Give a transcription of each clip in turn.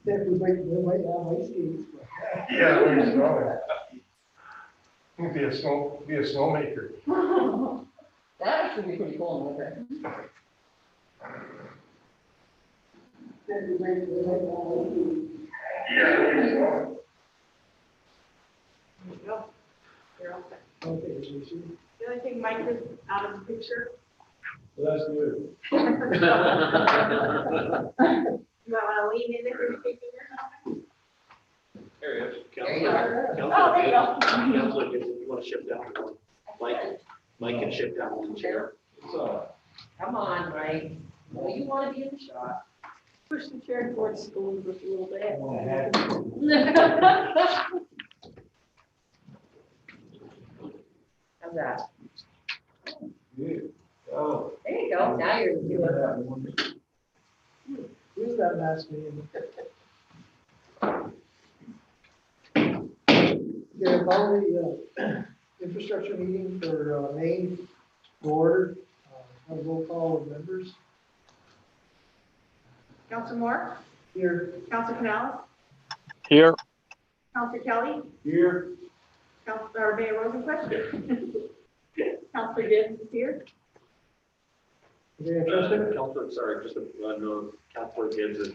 If we might have ice skates. Yeah, there you go. Be a snowmaker. That should be pretty cool in winter. Yeah, there you go. There you go. You're all set. Okay, Jason. The only thing Mike is out of the picture. That's good. You might want to lean in if you're speaking or something. There you There you go. are. Oh, there you go. Counselor, if you want to shift down one, Mike can shift down one chair. So, Come on, Mike. Well, you want to be in the shot. Push the chair towards school just a little bit. How's that? good. Oh. There you go. Now you're doing. Who's that mask man? Yeah, call the infrastructure meeting for May to order. Have a roll call of members. Counselor Moore, Here. Counselor Canales, Here. Counselor Kelly, Here. Counselor Mayor Rosenquist. Counselor Gibbs is here. Okay, Justin? Counselor, sorry, just a note, Counselor Gibbs is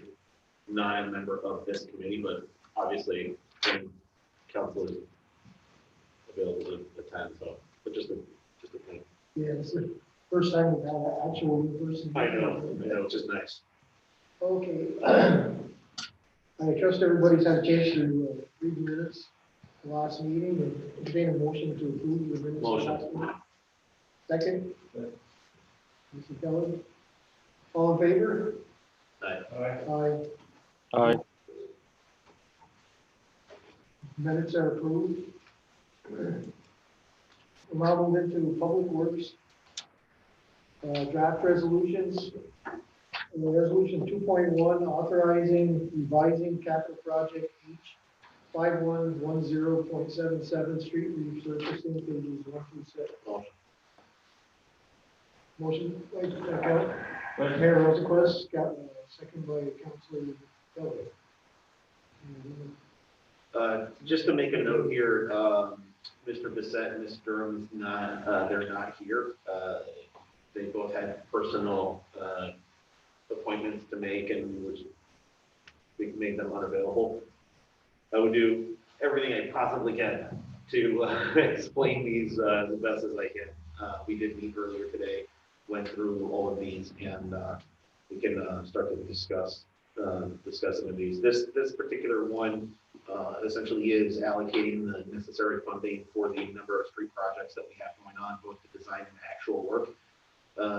not a member of this committee, but obviously, Council is available to attend, so, but just a thing. Yeah, it's the first time we've had an actual in-person. I know, which is nice. Okay. I trust everybody's had a chance to read the minutes of the last meeting and entertain a motion to approve the minutes of the last meeting. Second? Mr. Kelly? All in favor? Aye. Aye. Aye. Minutes are approved. We'll now move into public works. Draft resolutions. Resolution 2.1, authorizing revising capital project H 5110.77 street resurfacing pages 1 through 6. Motion by Mayor Rosenquist, second by Councilor Kelly. Just to make a note here, Mr. Bissett and Ms. Durham's not, they're not here. They both had personal appointments to make, and which we made them unavailable. I would do everything I possibly can to explain these the best as I can. We did meet earlier today, went through all of these, and we can start to discuss some of these. This particular one essentially is allocating the necessary funding for the number of street projects that we have going on, both the design and actual work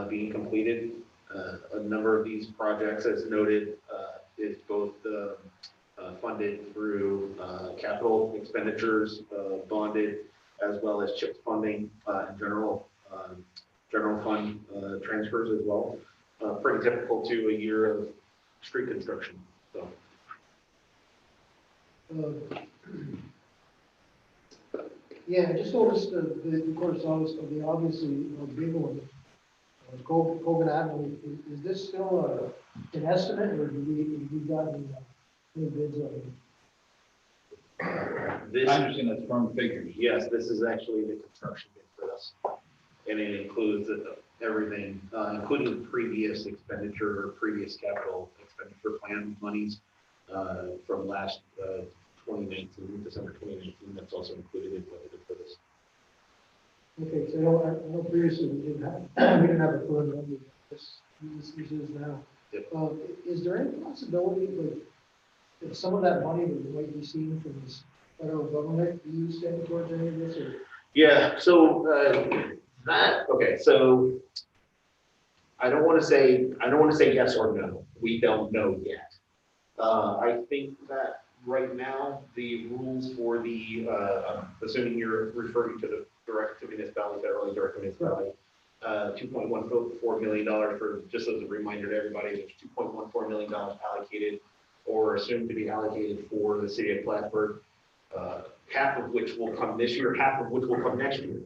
being completed. A number of these projects, as noted, is both funded through capital expenditures, bonded, as well as CHIPS funding and general fund transfers as well. Pretty typical to a year of street construction. So. Yeah, I just noticed the course of the obviously big one. COVID Avenue, is this still an estimate, or have we gotten any bids on it? This, I understand that's firm figures. yes, this is actually the construction bid for this. And it includes everything, including previous expenditure or previous capital expenditure plan monies from last 2019, December 2019. That's also included in budgeted for this. Okay, so I know previously we didn't have a firm number. This is now. Yep. Is there any possibility that some of that money that we might be seeing from this federal government be used any towards any of this? Or? Yeah. So okay. So I don't want to say yes or no. We don't know yet. I think that right now the rules for the assuming you're referring to the direct to municipality, federally direct to municipality, $2.14 million for, just as a reminder to everybody, there's $2.14 million allocated or assumed to be allocated for the city of Plattsburgh, half of which will come this year, half of which will come next year.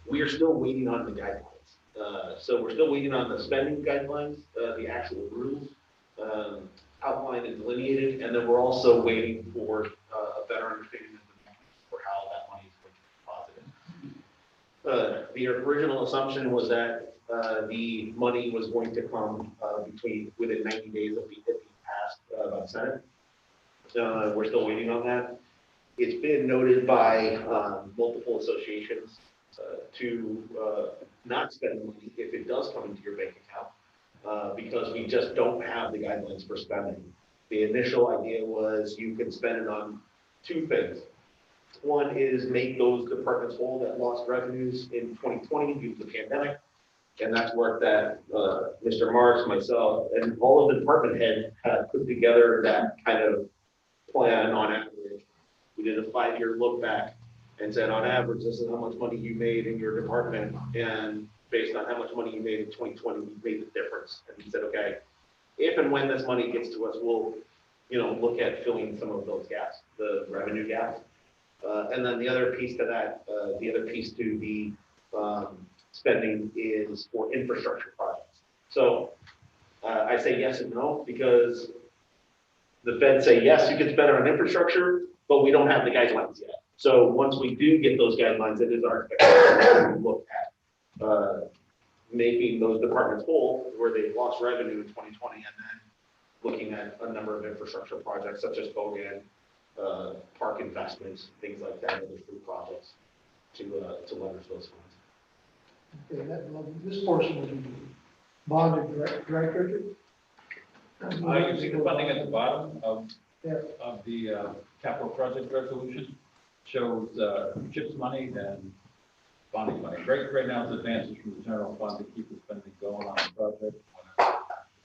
We are still waiting on the guidelines. So we're still waiting on the spending guidelines, the actual rules outlined and delineated, and then we're also waiting for a better understanding of the mechanism for how that money is going to be deposited. The original assumption was that the money was going to come within 90 days of it being passed by the Senate. We're still waiting on that. It's been noted by multiple associations to not spend money if it does come into your bank account because we just don't have the guidelines for spending. The initial idea was you could spend it on two things. One is make those departments whole that lost revenues in 2020 due to the pandemic. And that's work that Mr. Marks, myself, and all of the department heads had put together that kind of plan on average. We did a 5-year look back and said, on average, this is how much money you made in your department. And based on how much money you made in 2020, we made the difference. And we said, okay, if and when this money gets to us, we'll, look at filling some of those gaps, the revenue gaps. And then the other piece to that, the other piece to the spending is for infrastructure projects. So I say yes and no because the feds say, yes, you can spend it on infrastructure, but we don't have the guidelines yet. So once we do get those guidelines, it is our expectation to look at making those departments whole where they lost revenue in 2020 and then looking at a number of infrastructure projects such as Bogan, park investments, things like that, other food projects to leverage those funds. Okay, this portion will be bonded, direct, Richard? You see the funding at the bottom of Yeah. the capital project resolution shows CHIPS money and bonding money. Right now it's advances from the general fund to keep the spending going on the project. Whenever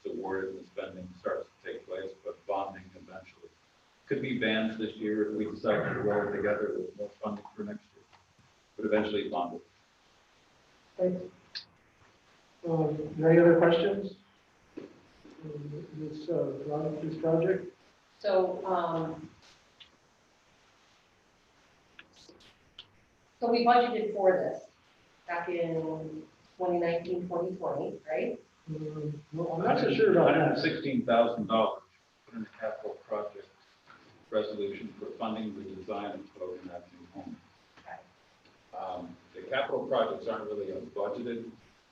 it's awarded and the spending starts to take place, but bonding eventually. Could be bans this year if we decide to roll it together with more funding for next year, but eventually bonded. Thanks. Any other questions? This project? So, so we budgeted for this back in 2019, 2020, right? No, I'm not so sure about that. $116,000 put in the capital project resolution for funding the design of Bogan Avenue home. The capital projects aren't really a budgeted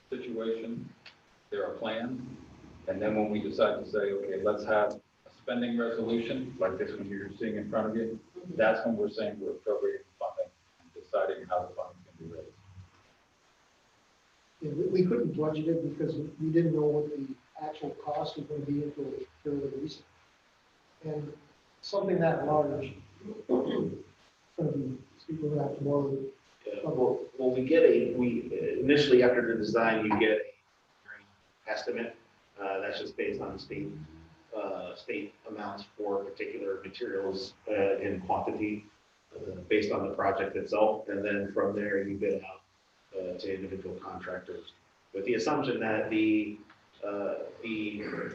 situation. They're a plan. And then when we decide to say, okay, let's have a spending resolution like this one you're seeing in front of you, that's when we're saying we're appropriating funding and deciding how the funding can be raised. Yeah, we couldn't budget it because we didn't know what the actual cost was going to be until fairly recent. And something that large, going to be speaking about tomorrow. Well, we initially after the design, you get an estimate. That's just based on state amounts for particular materials in quantity based on the project itself. And then from there, you bid out to individual contractors with the assumption that the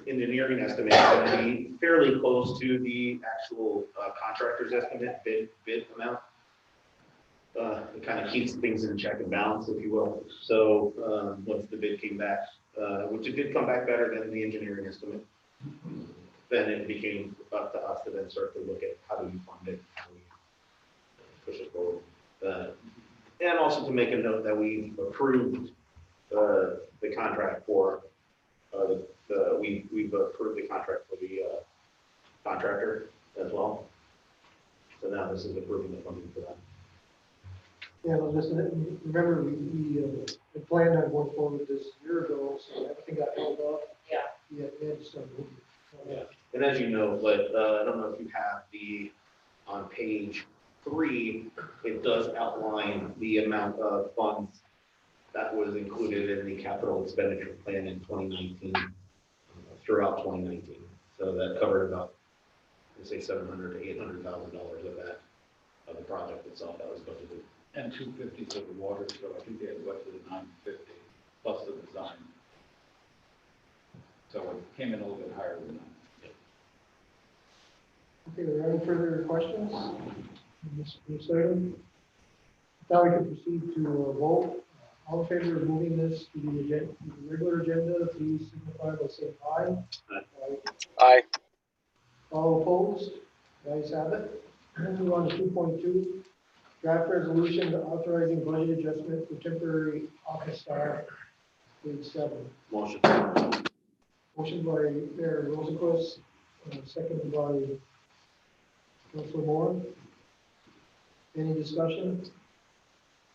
engineering estimate is going to be fairly close to the actual contractor's estimate bid amount. It kind of keeps things in check and balance, if you will. So once the bid came back, which it did come back better than the engineering estimate, then it became up to us to then start to look at how do we fund it, how do we push it forward. And also to make a note that we approved the contract for we've approved the contract for the contractor as well. So now this is approving the funding for that. Yeah, well, just remember we had planned on going forward this year ago, so everything got held up. Yeah. Yeah, it started moving. Yeah. And as you know, but I don't know if you have on page 3, it does outline the amount of funds that was included in the capital expenditure plan in 2019, throughout 2019. So that covered about, let's say, $700,000 to $800,000 of that, of the project itself that was budgeted. And 250 for the water, so I think they had budgeted 950 plus the design. So it came in a little bit higher than that. Okay, are there any further questions on this item? Now we can proceed to a vote. All in favor of moving this to the agenda, the regular agenda, please signify by saying aye. Aye. All opposed? The ayes have it. Move on to 2.2, draft resolution authorizing budget adjustment for temporary office staff, page 7. Motion. Motion by Mayor Rosenquist, seconded by Councilor Moore. Any discussion?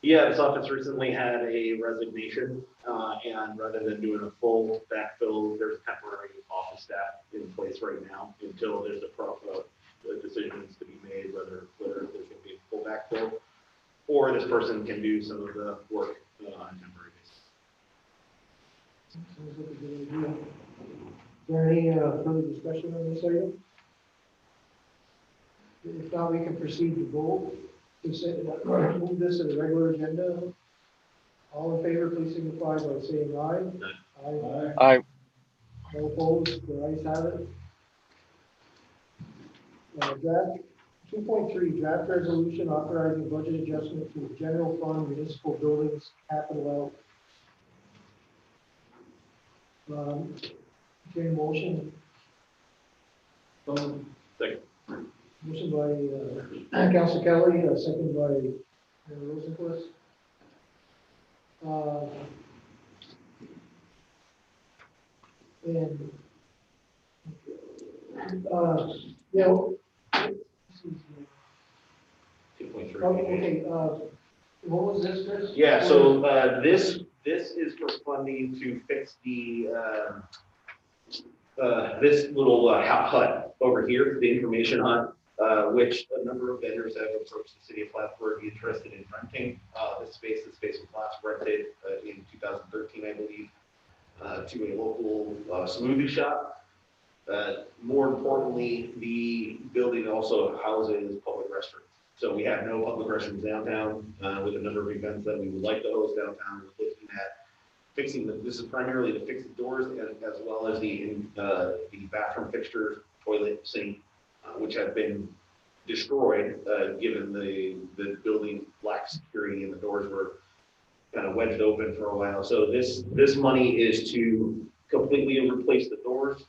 Yeah, this office recently had a resignation, and rather than doing a full backfill, there's temporary office staff in place right now until there's the decisions to be made, whether there's going to be a full backfill, or this person can do some of the work on a temporary basis. Sounds like a good idea. Is there any further discussion on this item? If not, we can proceed to vote. Move this to the regular agenda. All in favor, please signify by saying aye. Aye. Aye. No opposed, the ayes have it. Draft 2.3, draft resolution authorizing budget adjustment to the general fund municipal buildings capital out. Okay, motion. Second. Motion by Councilor Kelly, second by Mayor Rosenquist. And yeah. Okay, what was this, Chris? Yeah, so this is for funding to fix the this little hut over here, the information hut, which a number of vendors have approached the city of Plattsburgh interested in renting. This space was last rented in 2013, I believe, to a local smoothie shop. More importantly, the building also houses public restrooms. So we have no public restrooms downtown with a number of events that we would like to host downtown. We're looking at fixing this is primarily to fix the doors as well as the bathroom fixtures, toilet, sink, which have been destroyed given the building lacked security and the doors were kind of wedged open for a while. So this money is to completely replace the doors,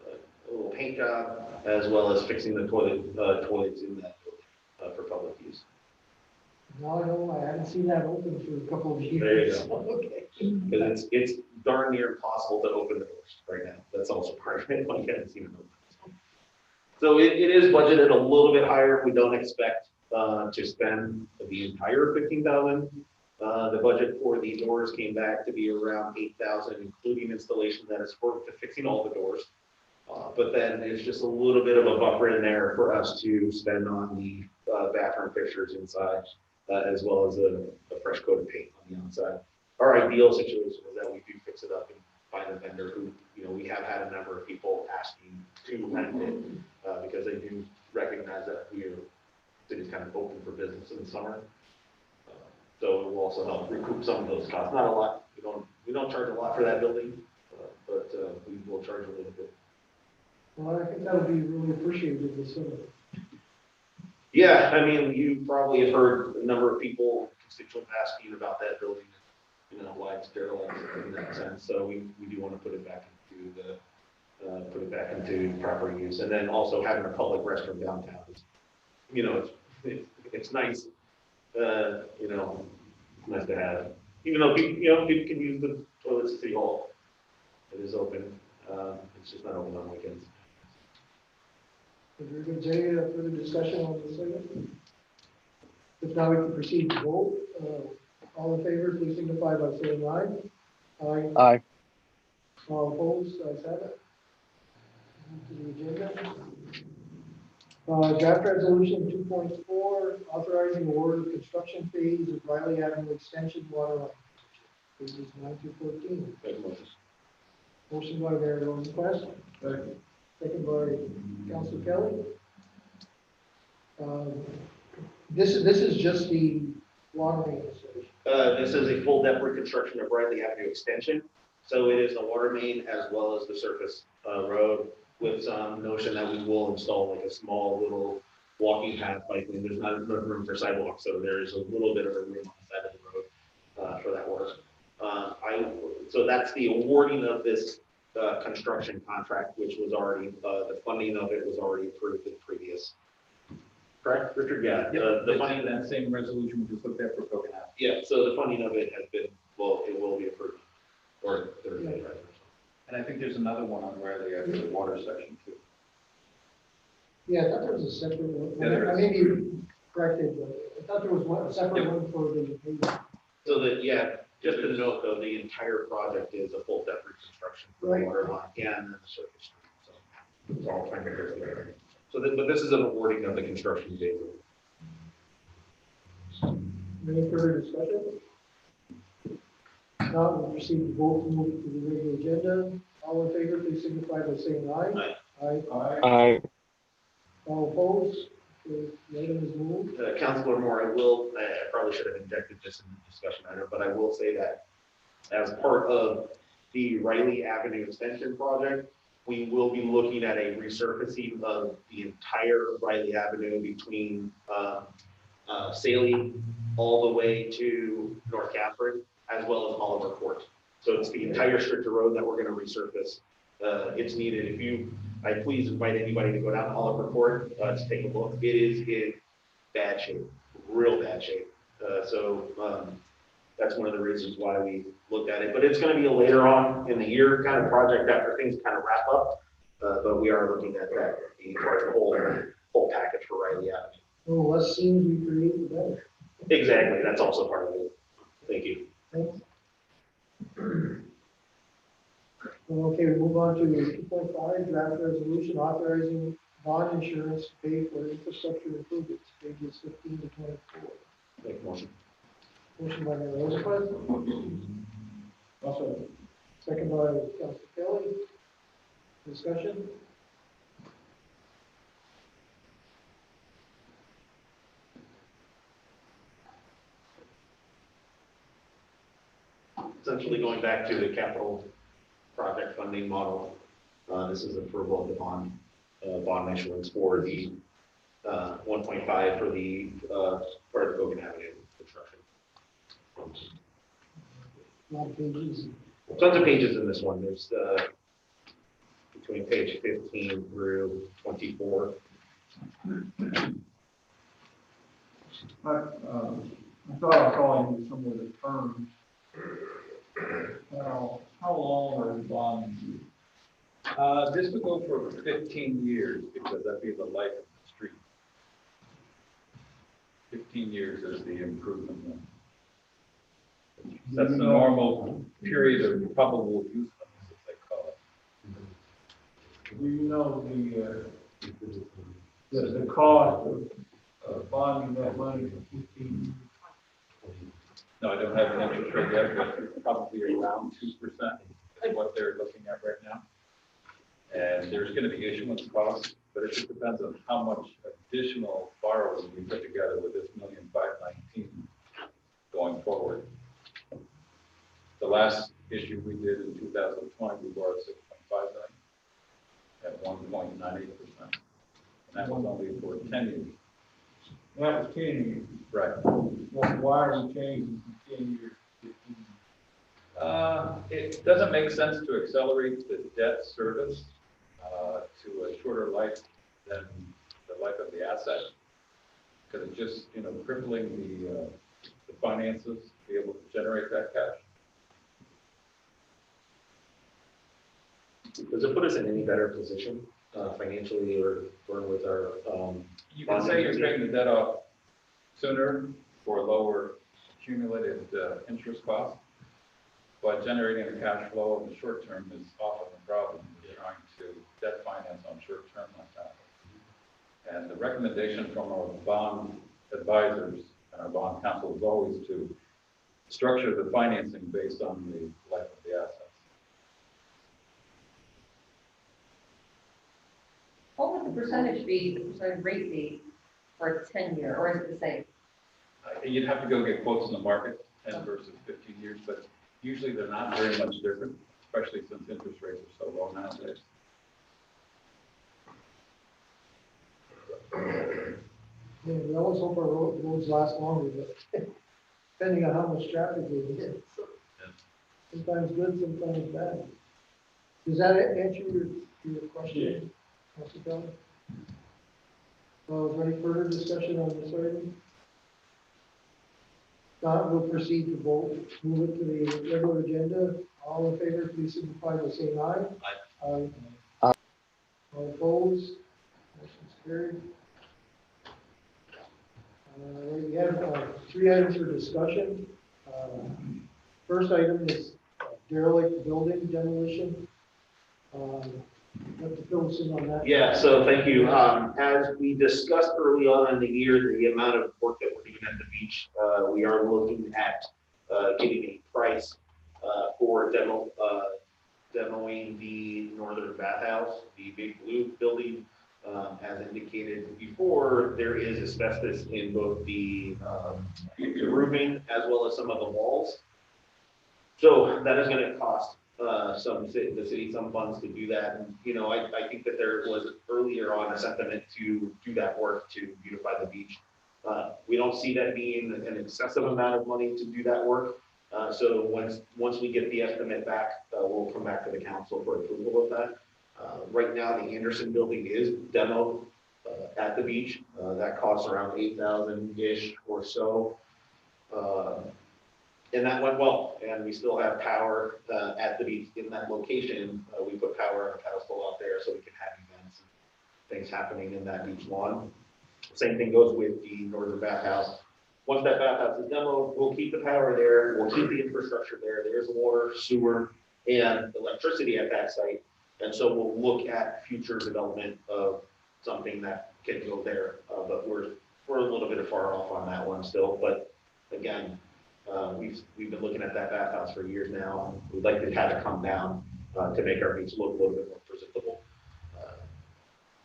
a little paint job, as well as fixing the toilets in that building for public use. No, I haven't seen that open for a couple of years. There you go. Okay. Because it's darn near impossible to open the doors right now. That's also part of it. Like I haven't seen it open. So it is budgeted a little bit higher. We don't expect to spend the entire $15,000. The budget for the doors came back to be around $8,000, including installation that is for fixing all the doors. But then there's just a little bit of a buffer in there for us to spend on the bathroom fixtures inside, as well as a fresh coat of paint on the outside. Our ideal situation is that we do fix it up and find a vendor who, we have had a number of people asking to rent it because they do recognize that city's kind of open for business in the summer. So it will also help recoup some of those costs. Not a lot. We don't charge a lot for that building, but we will charge a little bit. Well, I think that would be really appreciated this summer. Yeah, I mean, you probably have heard a number of people, constituents asking about that building, why it's derelict in that sense. So we do want to put it back into proper use, and then also having a public restroom downtown. It's nice. Nice to have. Even though people can use the toilets at City Hall, it is open. It's just not open on weekends. Is there going to be further discussion on this item? If not, we can proceed to vote. All in favor, please signify by saying aye. Aye. Aye. All opposed, ayes have it. Move to the agenda. Draft resolution 2.4, authorizing award of construction phase of Reilly Avenue Extension waterline. Pages 9 through 14. Motion by Mayor Rosenquist. Second by Councilor Kelly. This is just the water main installation. This is a full depth reconstruction of Reilly Avenue Extension. So it is the water main as well as the surface road, with some notion that we will install like a small little walking path biking. There's not enough room for sidewalks, so there's a little bit of a room on the side of the road for that work. So that's the awarding of this construction contract, which was already, the funding of it was already approved in previous. Correct, Richard? Yeah, the funding, that same resolution we just looked at for Coconut. yeah, so the funding of it has been, well, it will be approved. Or Thursday, right? And I think there's another one on Riley after the water section too. Yeah, I thought there was a separate one. Yeah, there I is. may be corrected, but I thought there was a separate one for the. So that, yeah, just to note though, the entire project is a full depth reconstruction for the Right. water line and the surface street. So it's all trying to go together. So but this is an awarding of the construction phase. Any further discussion? Now, we'll proceed to vote to move to the regular agenda. All in favor, please signify by saying aye. Aye. Aye. Aye. All opposed? The item is moved. Councilor Moore, I probably should have injected this in the discussion item, but I will say that as part of the Reilly Avenue Extension Project, we will be looking at a resurfacing of the entire Reilly Avenue between Saley all the way to North Catherine, as well as Oliver Court. So it's the entire stretch of road that we're gonna resurface. It's needed. I please invite anybody to go down Oliver Court, to take a look. It is in bad shape, real bad shape. That's one of the reasons why we looked at it, but it's gonna be a later on in the year kind of project after things kind of wrap up. But we are looking at that, the whole package for Reilly Avenue. The less scenes we create, the better. Exactly, that's also part of it. Thank you. Thanks. Okay, we move on to 2.5, draft resolution authorizing bond insurance to pay for infrastructure improvements, pages 15 to 24. Make a motion. Motion by Mayor Rosenquist. Also, second by Councilor Kelly. Discussion? Essentially going back to the capital project funding model. This is approval of the bond issuance for the 1.5 for the part of the Coconut Avenue construction. A lot of pages. Tons of pages in this one. There's between page 15 through 24. I thought I saw you some of the terms. How long are the bonds? This would go for 15 years because that'd be the life of the street. 15 years is the improvement one. That's the normal period of probable usefulness, as they call it. Do you know the cost of bonding that money for 15 years? No, I don't have the interest rate yet, but it's probably around 2% is what they're looking at right now. And there's going to be issuance costs, but it just depends on how much additional borrowing we put together with this $1,519,000 going forward. The last issue we did in 2020, we borrowed $6.5 million at 1.98%. And that was only for 10 years. That was 10 years. Right. Well, why are we changing from 10 years to 15 years? It doesn't make sense to accelerate the debt service to a shorter life than the life of the asset, because it's just, crippling the finances to be able to generate that cash. Does it put us in any better position financially or with our? You can say you're paying the debt off sooner for lower accumulated interest costs, but generating a cash flow in the short term is often a problem when you're trying to debt finance on short term like that. And the recommendation from our bond advisors and our bond counsel is always to structure the financing based on the life of the assets. What would the percentage be, the percentage rate be for a 10-year, or is it the same? You'd have to go get quotes in the market, 10 versus 15 years, but usually they're not very much different, especially since interest rates are so low nowadays. Yeah, we always hope our roads last longer, but depending on how much traffic we get. Sometimes good, sometimes bad. Does that answer your question, Councilor Kelly? Is there any further discussion on this item? Not, we'll proceed to vote. Move it to the regular agenda. All in favor, please signify by saying aye. Aye. Aye. All opposed? Motion's carried. We have 3 items for discussion. First item is derelict building demolition. Have to fill us in on that. Yeah, so thank you. As we discussed early on in the year, the amount of work that we're doing at the beach, we are looking at getting a price for demoing the northern bathhouse, the big blue building. As indicated before, there is asbestos in both the roofing as well as some of the walls. So that is going to cost the city some funds to do that. And, you know, I think that there was earlier on a sentiment to do that work to beautify the beach. We don't see that being an excessive amount of money to do that work. So once we get the estimate back, we'll come back to the council for approval of that. Right now, the Anderson building is demoed at the beach. That costs around $8,000-ish or so. And that went well, and we still have power at the beach in that location. We put power on a pedestal out there so we can have events and things happening in that beach lawn. Same thing goes with the northern bathhouse. Once that bathhouse is demoed, we'll keep the power there, we'll keep the infrastructure there. There's water, sewer, and electricity at that site. And so we'll look at future development of something that can go there. But we're a little bit far off on that one still. But again, we've been looking at that bathhouse for years now. We'd like to have it come down to make our beach look a little bit more presentable.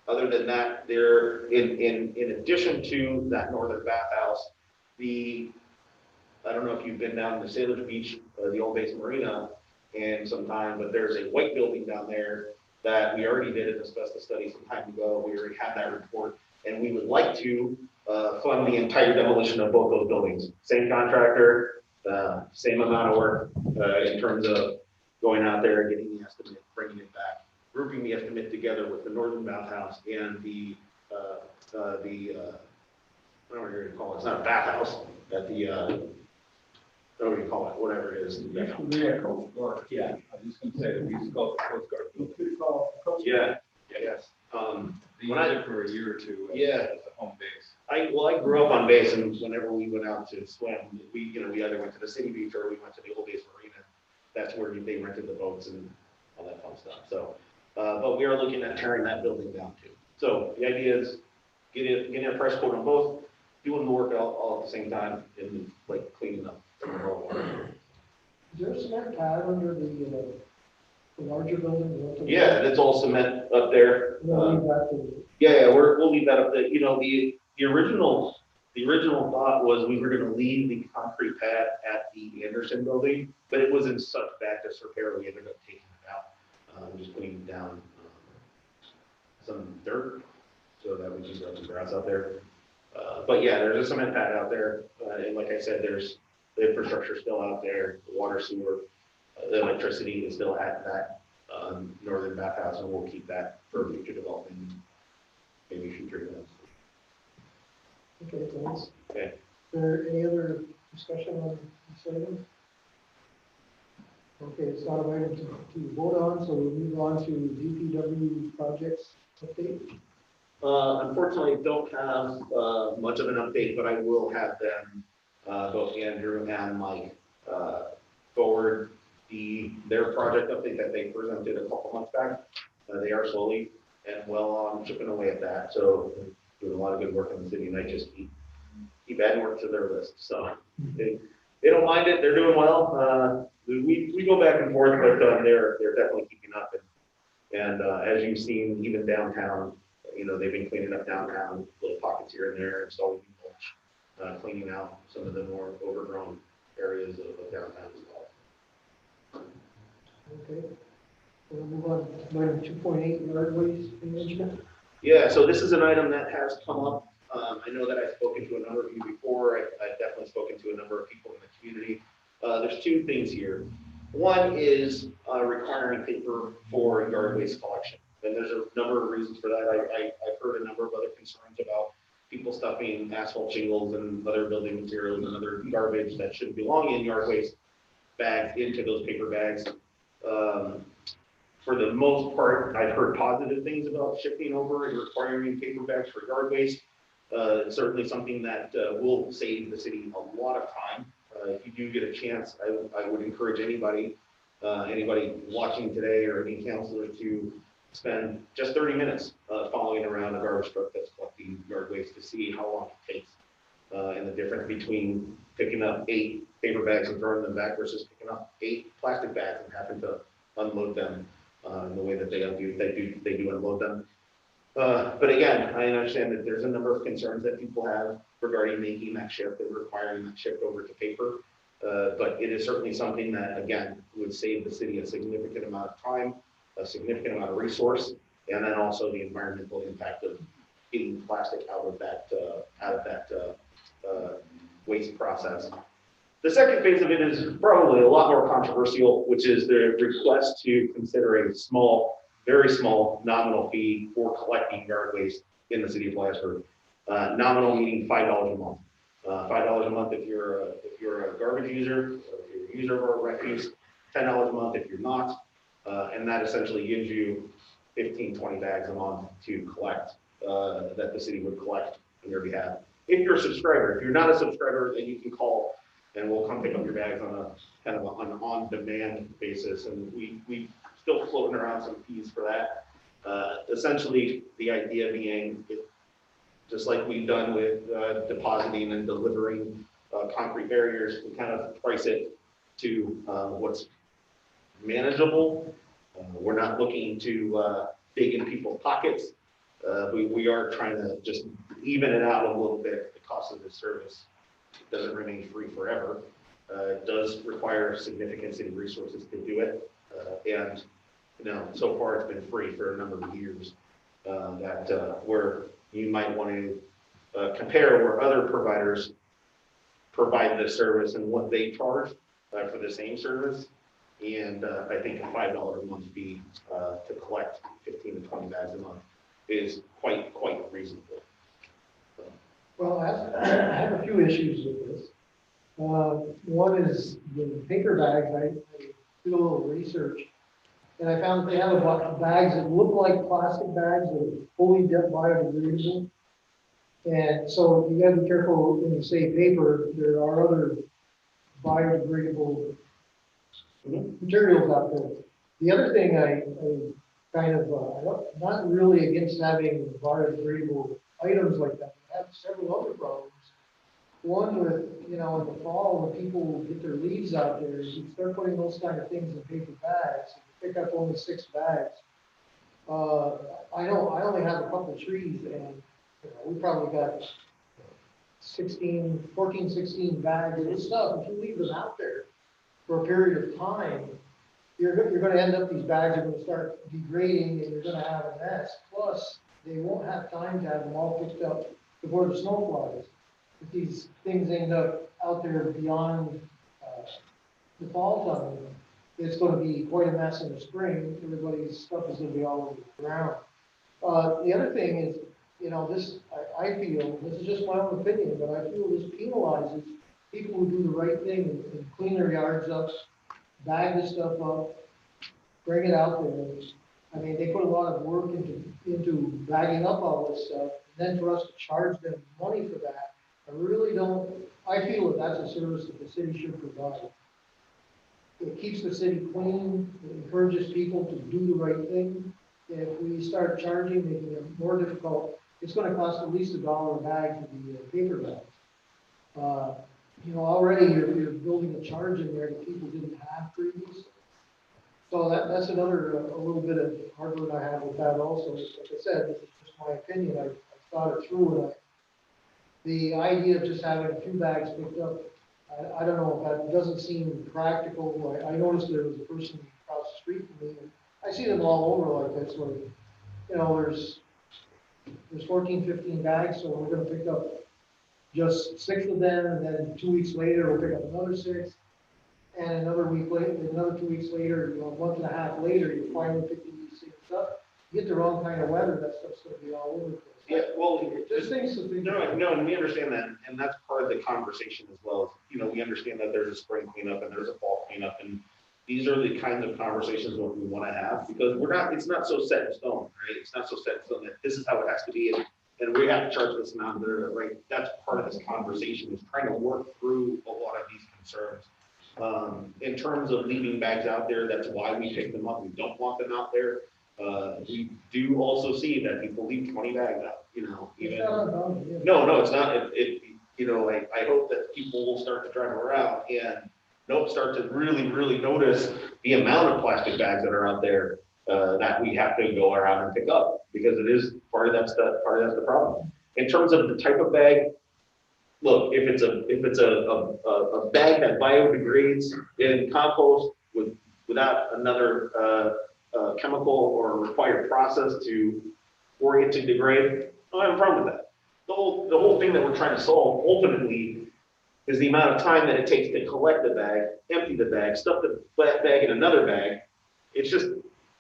Other than that, there in addition to that northern bathhouse, I don't know if you've been down to Sailors Beach, the old base marina, in some time, but there's a white building down there that we already did an asbestos study some time ago. We already have that report, and we would like to fund the entire demolition of both those buildings. Same contractor, same amount of work in terms of going out there, getting the estimate, bringing it back, grouping the estimate together with the northern bathhouse and the I don't know what you're gonna call it. It's not a bathhouse. At the what do you call it? Whatever it is. Yeah, Coast Guard. Yeah, I was just gonna say that we used to call it the Coast Guard. Yeah. Yes. They used it for a year or two. Yeah. As a home base. I grew up on base, and whenever we went out to swim, we either went to the city beach or we went to the old base marina. That's where they rented the boats and all that fun stuff. So, but we are looking at tearing that building down too. So the idea is getting a price quote on both, doing the work all at the same time, and like cleaning up. Is there a cement pad under the larger building? Yeah, it's all cement up there. We'll leave that to- Yeah, we'll leave that up there. You know, the original thought was we were going to leave the concrete pad at the Anderson building, but it was in such bad disrepair we ended up taking it out, just putting down some dirt so that we can grow some grass out there. But yeah, there's a cement pad out there, and like I said, there's the infrastructure still out there, the water, sewer, the electricity is still at that northern bathhouse, and we'll keep that for future development, maybe future events. Okay, thanks. Okay. Is there any other discussion on this item? Okay, it's not an item to vote on, so we'll move on to DPW projects update. Unfortunately, I don't have much of an update, but I will have them, both Andrew and Mike, forward their project update that they presented a couple months back. They are slowly and well on chipping away at that. So doing a lot of good work in the city, and I just keep adding work to their list. So they don't mind it. They're doing well. We go back and forth, but they're definitely keeping up. And as you've seen, even downtown, you know, they've been cleaning up downtown, little pockets here and there, installing mulch, cleaning out some of the more overgrown areas of downtown as well. Okay. We'll move on to item 2.8, yard waste management. Yeah, so this is an item that has come up. I know that I've spoken to a number of you before. I've definitely spoken to a number of people in the community. There's two things here. One is requiring paper for yard waste collection. And there's a number of reasons for that. I've heard a number of other concerns about people stuffing asphalt shingles and other building materials and other garbage that shouldn't belong in yard waste bags into those paper bags. For the most part, I've heard positive things about shifting over and requiring paper bags for yard waste. It's certainly something that will save the city a lot of time. If you do get a chance, I would encourage anybody watching today or any counselors to spend just 30 minutes following around a garbage truck that's collecting yard waste to see how long it takes and the difference between picking up 8 paper bags and throwing them back versus picking up 8 plastic bags and having to unload them in the way that they do unload them. But again, I understand that there's a number of concerns that people have regarding making that shift and requiring that shift over to paper. But it is certainly something that, again, would save the city a significant amount of time, a significant amount of resource, and then also the environmental impact of getting plastic out of that waste process. The second phase of it is probably a lot more controversial, which is the request to consider a small, very small nominal fee for collecting yard waste in the city of Plattsburgh. Nominal meaning $5 a month. $5 a month if you're a garbage user, or if you're a user of our refuse, $10 a month if you're not. And that essentially gives you 15, 20 bags a month to collect, that the city would collect on your behalf. If you're a subscriber, if you're not a subscriber, then you can call and we'll come pick up your bags on a kind of an on-demand basis. And we still floating around some fees for that. Essentially, the idea being, just like we've done with depositing and delivering concrete barriers, we kind of price it to what's manageable. We're not looking to dig in people's pockets. We are trying to just even it out a little bit. The cost of the service doesn't remain free forever. It does require significant city resources to do it. And so far it's been free for a number of years. Where you might want to compare where other providers provide this service and what they charge for the same service. And I think a $5 a month fee to collect 15 to 20 bags a month is quite reasonable. Well, I have a few issues with this. One is the paper bags. I did a little research, and I found that they have a bunch of bags that look like plastic bags that are fully biodegradable. And so you got to be careful when you say paper. There are other biodegradable materials out there. The other thing I kind of, not really against having biodegradable items like that. I have several other problems. One with, in the fall when people get their leaves out there, you start putting those kind of things in paper bags, you pick up only 6 bags. I know I only have a couple trees and we probably got 14, 16 bags of stuff. If you leave them out there for a period of time, you're going to end up, these bags are going to start degrading and you're going to have a mess. Plus, they won't have time to have them all picked up before the snow flies. If these things end up out there beyond the fall time, it's going to be quite a mess in the spring. Everybody's stuff is going to be all over the ground. The other thing is, I feel, this is just my own opinion, but I feel this penalizes people who do the right thing and clean their yards up, bag this stuff up, bring it out there. I mean, they put a lot of work into bagging up all this stuff, and then for us to charge them money for that, I feel that that's a service that the city should provide. It keeps the city clean, it encourages people to do the right thing. If we start charging, making it more difficult, it's going to cost at least $1 a bag for the paper bags. Already you're building a charge in there that people didn't have previously. So that's another a little bit of heartburn I have with that also. Like I said, this is just my opinion. I thought it through, and the idea of just having a few bags picked up, I don't know if that doesn't seem practical. I noticed there was a person across the street from me, and I see them all over like this. Where, there's 14, 15 bags, so we're going to pick up just 6 of them, and then 2 weeks later we'll pick up another 6. and another week later, another 2 weeks later, a month and a half later, you're finally picking these things up. You get the wrong kind of weather, that stuff's gonna be all over the place. Yeah, well, Just things to think about. no, and we understand that, and that's part of the conversation as well. We understand that there's a spring cleanup and there's a fall cleanup, and these are the kinds of conversations that we want to have, because it's not so set in stone, right? It's not so set in stone that this is how it has to be, and we have to charge this amount, right? That's part of this conversation, is trying to work through a lot of these concerns. In terms of leaving bags out there, that's why we pick them up. We don't want them out there. We do also see that people leave 20 bags out, It's even. not unbound, yeah. No, it's not. I hope that people will start to drive around and start to really, really notice the amount of plastic bags that are out there that we have to go around and pick up, because it is part of that's the problem. In terms of the type of bag, look, if it's a bag that biodegrades in compost without another chemical or required process for it to degrade, I don't have a problem with that. The whole thing that we're trying to solve ultimately is the amount of time that it takes to collect the bag, empty the bag, stuff the bag in another bag. It's just,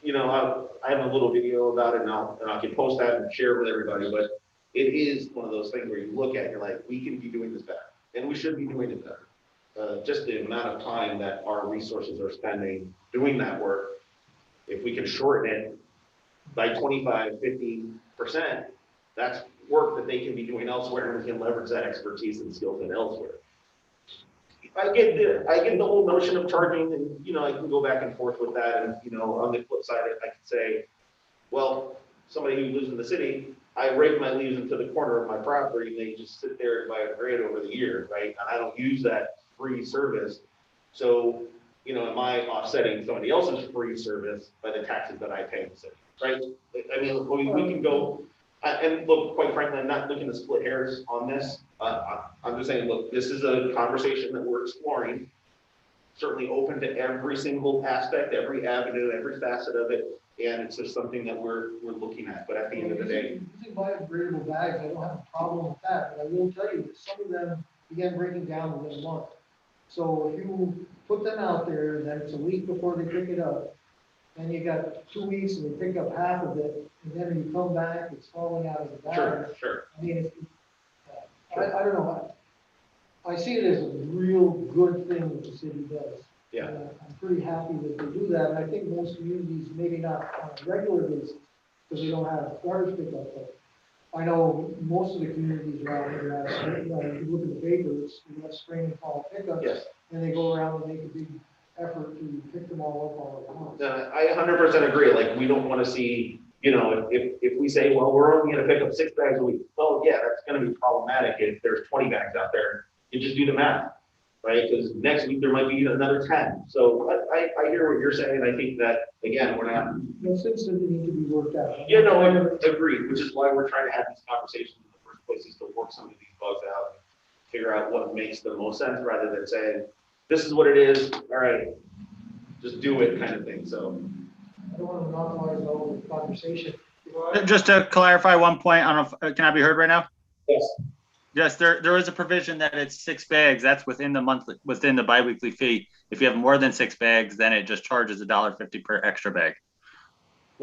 I have a little video about it, and I can post that and share it with everybody, but it is one of those things where you look at it, you're like, we can be doing this better, and we should be doing it better. Just the amount of time that our resources are spending doing that work, if we can shorten it by 25, 50%, that's work that they can be doing elsewhere, and we can leverage that expertise and skill set elsewhere. I get the whole notion of charging, and I can go back and forth with that, and on the flip side, I can say, well, somebody who lives in the city, I rake my leaves into the corner of my property, and they just sit there and biodegrade over the years, right? And I don't use that free service, so am I offsetting somebody else's free service by the taxes that I pay in the city, right? I mean, we can go. And look, quite frankly, I'm not looking to split hairs on this. I'm just saying, look, this is a conversation that we're exploring. Certainly open to every single aspect, every avenue, every facet of it, and it's just something that we're looking at. But at the end of the day, Using biodegradable bags, I don't have a problem with that, but I will tell you that some of them began breaking down within a month. So if you put them out there, and then it's a week before they pick it up, and you got 2 weeks and they pick up half of it, and then when you come back, it's falling out of the bag. sure. I mean, I don't know. I see it as a real good thing that the city does. Yeah. I'm pretty happy that they do that, and I think most communities, maybe not on a regular basis, because they don't have garbage pickup. But I know most of the communities around here have, if you look at the papers, you have spring and fall pickups. Yes. And they go around and make a big effort to pick them all up all at once. I 100% agree. Like, we don't want to see, if we say, well, we're only going to pick up 6 bags a week. Well, yeah, that's going to be problematic if there's 20 bags out there. You just do the math, right? Because next week there might be another 10. So I hear what you're saying. I think that, again, we're not. Those things that need to be worked out. Yeah, no, I agree, which is why we're trying to have these conversations in the first place, is to work some of these bugs out, figure out what makes the most sense, rather than saying, this is what it is, all right, just do it kind of thing. So I don't want to monopolize the whole conversation. Just to clarify one point, I don't know, can I be heard right now? yes, Yes, there is a provision that it's 6 bags. That's within the biweekly fee. If you have more than 6 bags, then it just charges $1.50 per extra bag.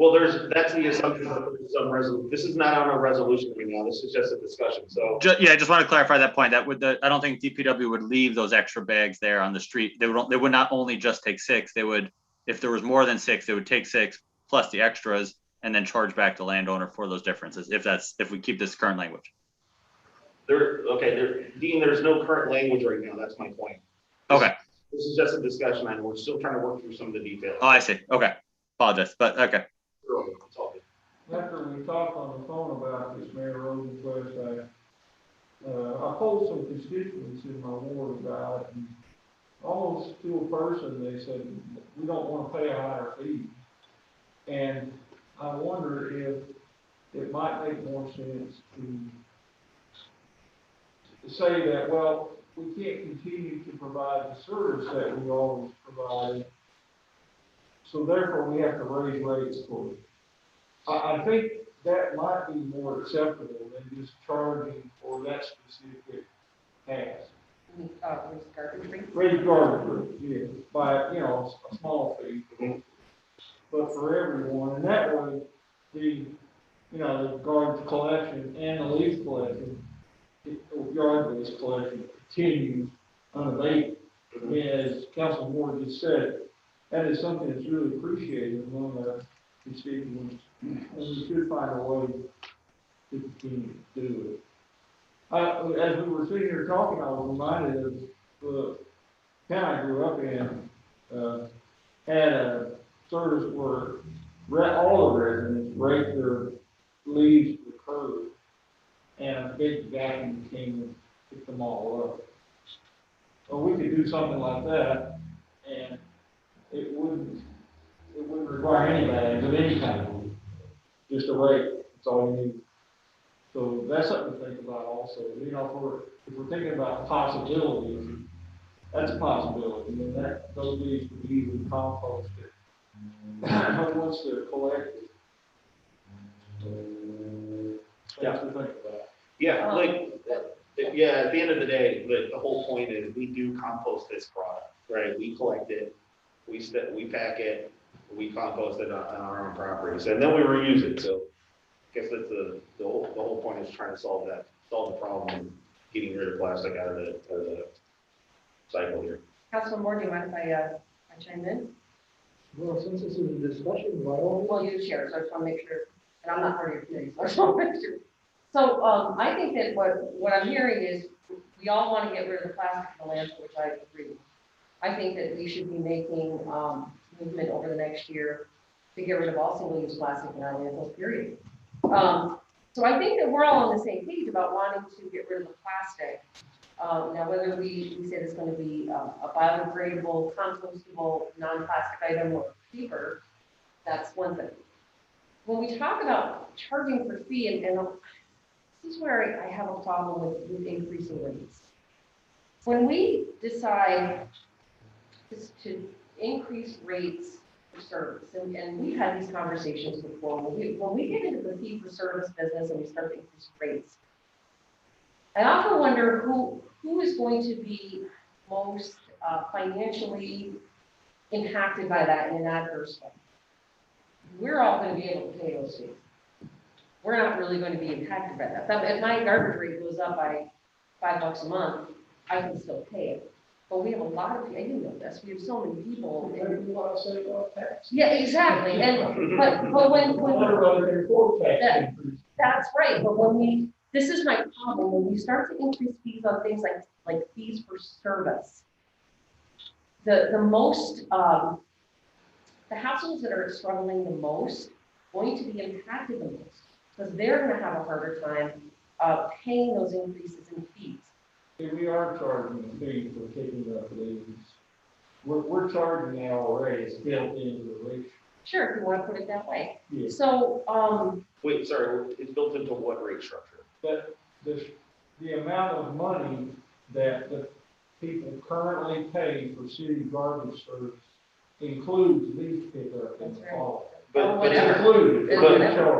well, that's the assumption that there's some resolution. This is not on a resolution right now. This is just a discussion. So I just want to clarify that point. That I don't think DPW would leave those extra bags there on the street. They would not only just take 6. They would, if there was more than 6, they would take 6 plus the extras and then charge back the landowner for those differences. If we keep this current language. Dean, there's no current language right now. That's my point. Okay. This is just a discussion, and we're still trying to work through some of the details. Oh, I see. Okay. Apologize, but okay. It's all good. After we talked on the phone about this, Mayor Rosenquist, I polled some constituents in my ward about it, and almost to a person, they said, we don't want to pay a higher fee. And I wonder if it might make more sense to say that, well, we can't continue to provide the service that we always provided, so therefore we have to raise rates for it. I think that might be more acceptable than just charging for that specific task. Garbage rate? raise garbage rates, yeah, by, you know, a small fee, but for everyone, and that way, the, you know, the garbage collection and the leaf collection, yard waste collection continues unabated. As Council Moore just said, that is something that's really appreciated among our constituents, and we should find a way to continue to do it. As we were sitting here talking, I was reminded of the town I grew up in, had a service where all the residents raked their leaves to the curb, and a big vacuum came and picked them all up. So we could do something like that, and it wouldn't require any bags of any kind, just a rake, that's all you need. So that's something to think about also, you know, if we're thinking about possibilities, that's a possibility, and those leaves could be easily composted. But once they're collected, Yeah. things to think about. Yeah, yeah, at the end of the day, the whole point is we do compost this product, right? We collect it, we pack it, we compost it on our own properties, and then we reuse it, so I guess that's the whole point is trying to solve the problem and getting rid of plastic out of the cycle here. Councilman Moore, do you mind if I chime in? Well, since this is a discussion, why don't Well, you chair, so I just want to make sure, and I'm not part of your committee, so I just want to make sure. So, I think that what I'm hearing is, we all want to get rid of the plastic in the landfill, which I agree with. I think that we should be making, movement over the next year to get rid of all single-use plastic in our landfills, period. So I think that we're all on the same page about wanting to get rid of the plastic. Now, whether we say it's going to be a biodegradable, compostable, non-plastic item or cheaper, that's one thing. When we talk about charging for fee, and this is where I have a problem with increasing rates. When we decide to increase rates for service, and we've had these conversations before, when we get into the fee-for-service business and we start to increase rates, I often wonder who is going to be most financially impacted by that in an adverse way. We're all going to be able to pay those fees. We're not really going to be impacted by that. If my garbage rate goes up by $5 a month, I can still pay it. But we have a lot of people, you know this, we have so many people. Maybe we want to save on tax. Yeah, exactly. And but when that's right. But this is my problem, when we start to increase fees on things like fees for service, the most the households that are struggling the most, going to be impacted the most, because they're going to have a harder time paying those increases in fees. We are charging a fee for picking up leaves. We're charging now already, it's built into the rate. Sure, if you want to put it that way. Yeah. So, Wait, sorry, it's built into what rate structure? But the amount of money that the people currently pay for city garbage service includes leaf pickup in the fall. But It's included.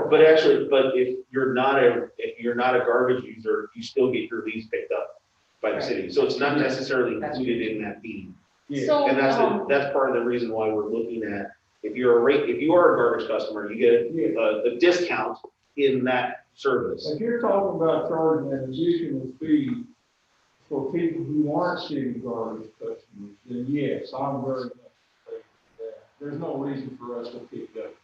But actually, if you're not a garbage user, you still get your leaves picked up by the city. So it's not necessarily included in that fee. Yeah. so And that's part of the reason why we're looking at, if you are a garbage customer, you get a discount in that service. If you're talking about charging an additional fee for people who aren't city garbage customers, then yes, I'm very much in favor of that. There's no reason for us to pick up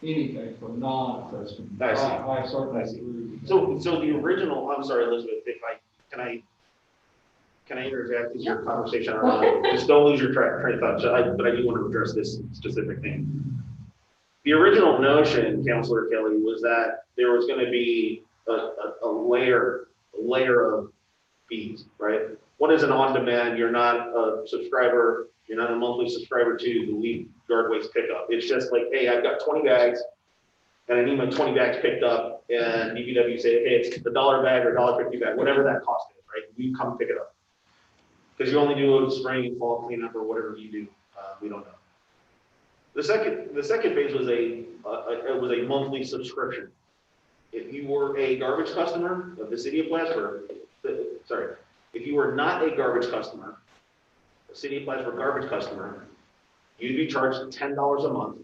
anything from non-customers. I see. I certainly I see. agree with that. So the original, I'm sorry, Elizabeth, can I interject into your conversation around, just don't lose your train of thought, but I do want to address this specific thing. The original notion, Councilor Kelly, was that there was going to be a layer of fees, right? One is an on-demand, you're not a subscriber, you're not a monthly subscriber to the leaf yard waste pickup. It's just like, hey, I've got 20 bags, and I need my 20 bags picked up, and DPW say, okay, it's the $1 bag or $1.50 bag, whatever that cost is, right? You come pick it up. Because you only do spring and fall cleanup or whatever you do, we don't know. The second phase was a monthly subscription. If you were a garbage customer of the city of Plattsburgh, If you were not a garbage customer, the city applies for a garbage customer, you'd be charged $10 a month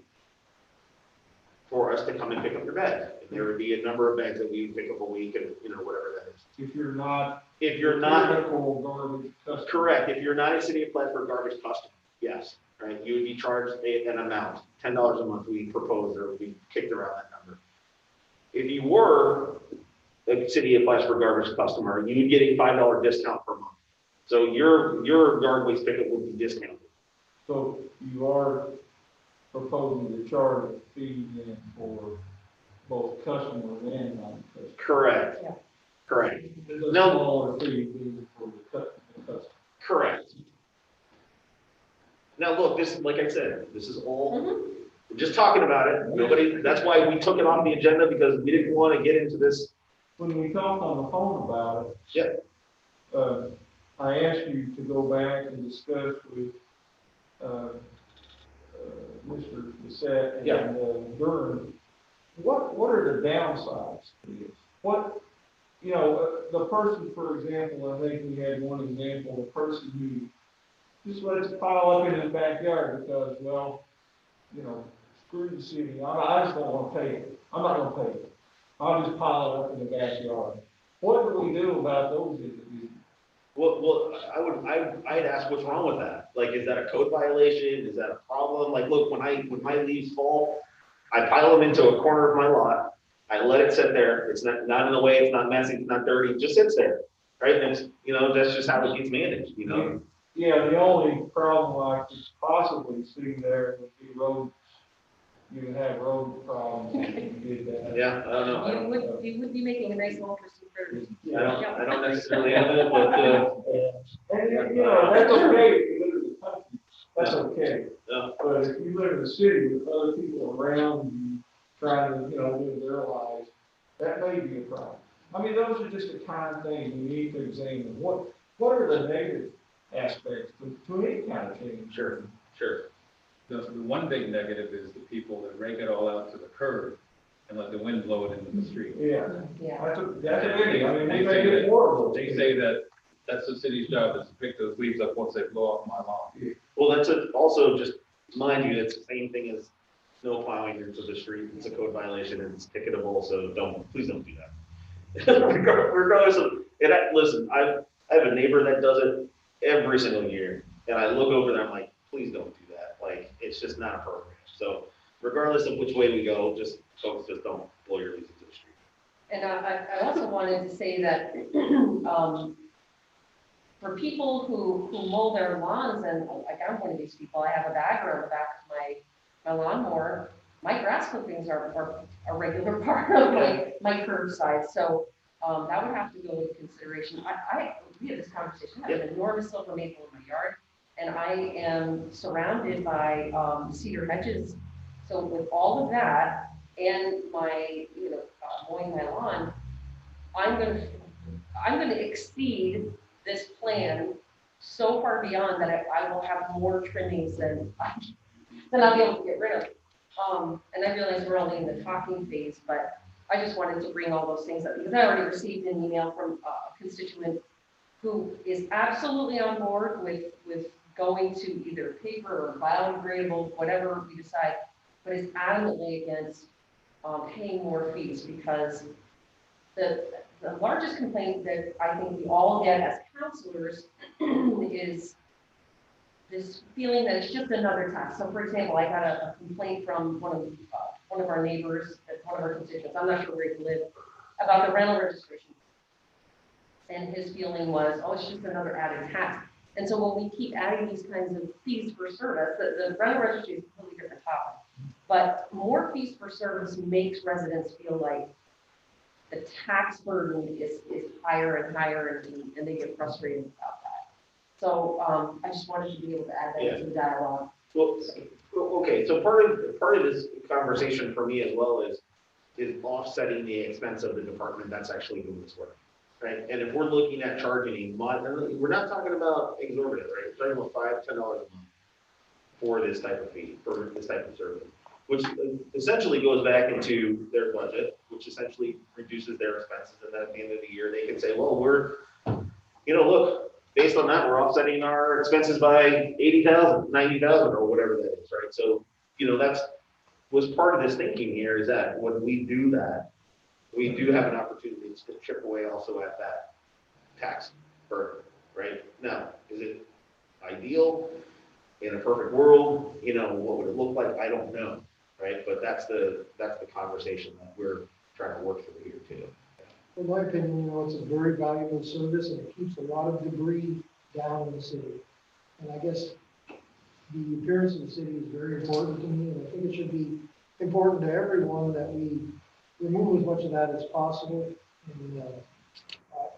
for us to come and pick up your bag. And there would be a number of bags that we pick up a week and, whatever that is. If you're not. If you're not, Typical garbage customer. correct, if you're not a city applied for a garbage customer, yes, right, you would be charged an amount, $10 a month, we proposed, or we kicked around that number. If you were a city applies for garbage customer, you'd get a $5 discount per month. So your yard waste pickup would be discounted. So you are proposing to charge a fee then for both customers and non-customers? Correct. Yeah. Correct. There's a No. smaller fee being for the customer. Correct. Now, look, this, like I said, this is all, we're just talking about it. Nobody, that's why we took it off the agenda, because we didn't want to get into this. When we talked on the phone about it. Yeah. I asked you to go back and discuss with, Mr. Bissett Yeah. and, Durham, what are the downsides to this? What, the person, for example, I think we had one example, the person who just lets it pile up in his backyard because, well, screw the city, I just don't want to pay it. I'm not going to pay it. I'll just pile it up in the backyard. What do we do about those individuals? Well, I'd ask what's wrong with that? Like, is that a code violation? Is that a problem? Like, look, when my leaves fall, I pile them into a corner of my lot. I let it sit there. It's not in the way, it's not messy, it's not dirty, it just sits there, right? And it's, that's just how it gets managed, Yeah, the only problem I could possibly see there would be roads. You would have road problems if you did that. Yeah, I don't know. You would be making a nice home for some critters. I don't necessarily have it, but, And, that's okay if you live in the country, that's okay. Yeah. But if you live in the city with other people around you trying to, live their lives, that may be a problem. I mean, those are just the kind of things we need to examine. What are the negative aspects to any kind of change? Sure. The one big negative is the people that rake it all out to the curb and let the wind blow it into the street. Yeah, Yeah. that's a biggie. I mean, they make it horrible. They say that that's the city's job, is to pick those leaves up once they blow off my lawn. Well, that's also, just mind you, it's the same thing as snow plowing into the street. It's a code violation and it's ticketable, so please don't do that. Regardless of, listen, I have a neighbor that does it every single year, and I look over there, I'm like, please don't do that. Like, it's just not appropriate. So regardless of which way we go, folks, just don't blow your leaves into the street. And I also wanted to say that, for people who mow their lawns, and like I'm one of these people, I have a bagger on the back of my lawnmower. My grass clippings are a regular part of my curbside, so that would have to go into consideration. We had this conversation, I have an enormous silver maple in my yard, and I am surrounded by cedar hedges. So with all of that and my, mowing my lawn, I'm gonna exceed this plan so far beyond that I will have more trimmings than I'll be able to get rid of. And I realize we're only in the talking phase, but I just wanted to bring all those things up because I already received an email from a constituent who is absolutely on board with going to either paper or biodegradable, whatever we decide, but is adamantly against paying more fees because the largest complaint that I think we all get as counselors is this feeling that it's just another tax. So for example, I got a complaint from one of our neighbors, one of our constituents, I'm not sure where he lives, about the rental registration. And his feeling was, oh, it's just another added tax. And so when we keep adding these kinds of fees for service, the rental registry is a completely different topic. But more fees for service makes residents feel like the tax burden is higher and higher, and they get frustrated about that. So I just wanted to be able to add that to the dialogue. Well, okay, so part of this conversation for me as well is offsetting the expense of the department that's actually doing this work, right? And if we're looking at charging we're not talking about exorbitant, right? We're talking about $5-10 a month for this type of fee, for this type of service, which essentially goes back into their budget, which essentially reduces their expenses. And then at the end of the year, they can say, well, we're, you know, look, based on that, we're offsetting our expenses by 80,000, 90,000, or whatever that is, right? So, you know, that's, was part of this thinking here, is that when we do that, we do have an opportunity to chip away also at that tax burden, right? Now, is it ideal? In a perfect world, you know, what would it look like? I don't know, right? But that's the conversation that we're trying to work through here too. In my opinion, you know, it's a very valuable service and it keeps a lot of debris down in the city. And I guess the appearance of the city is very important to me, and I think it should be important to everyone that we remove as much of that as possible. And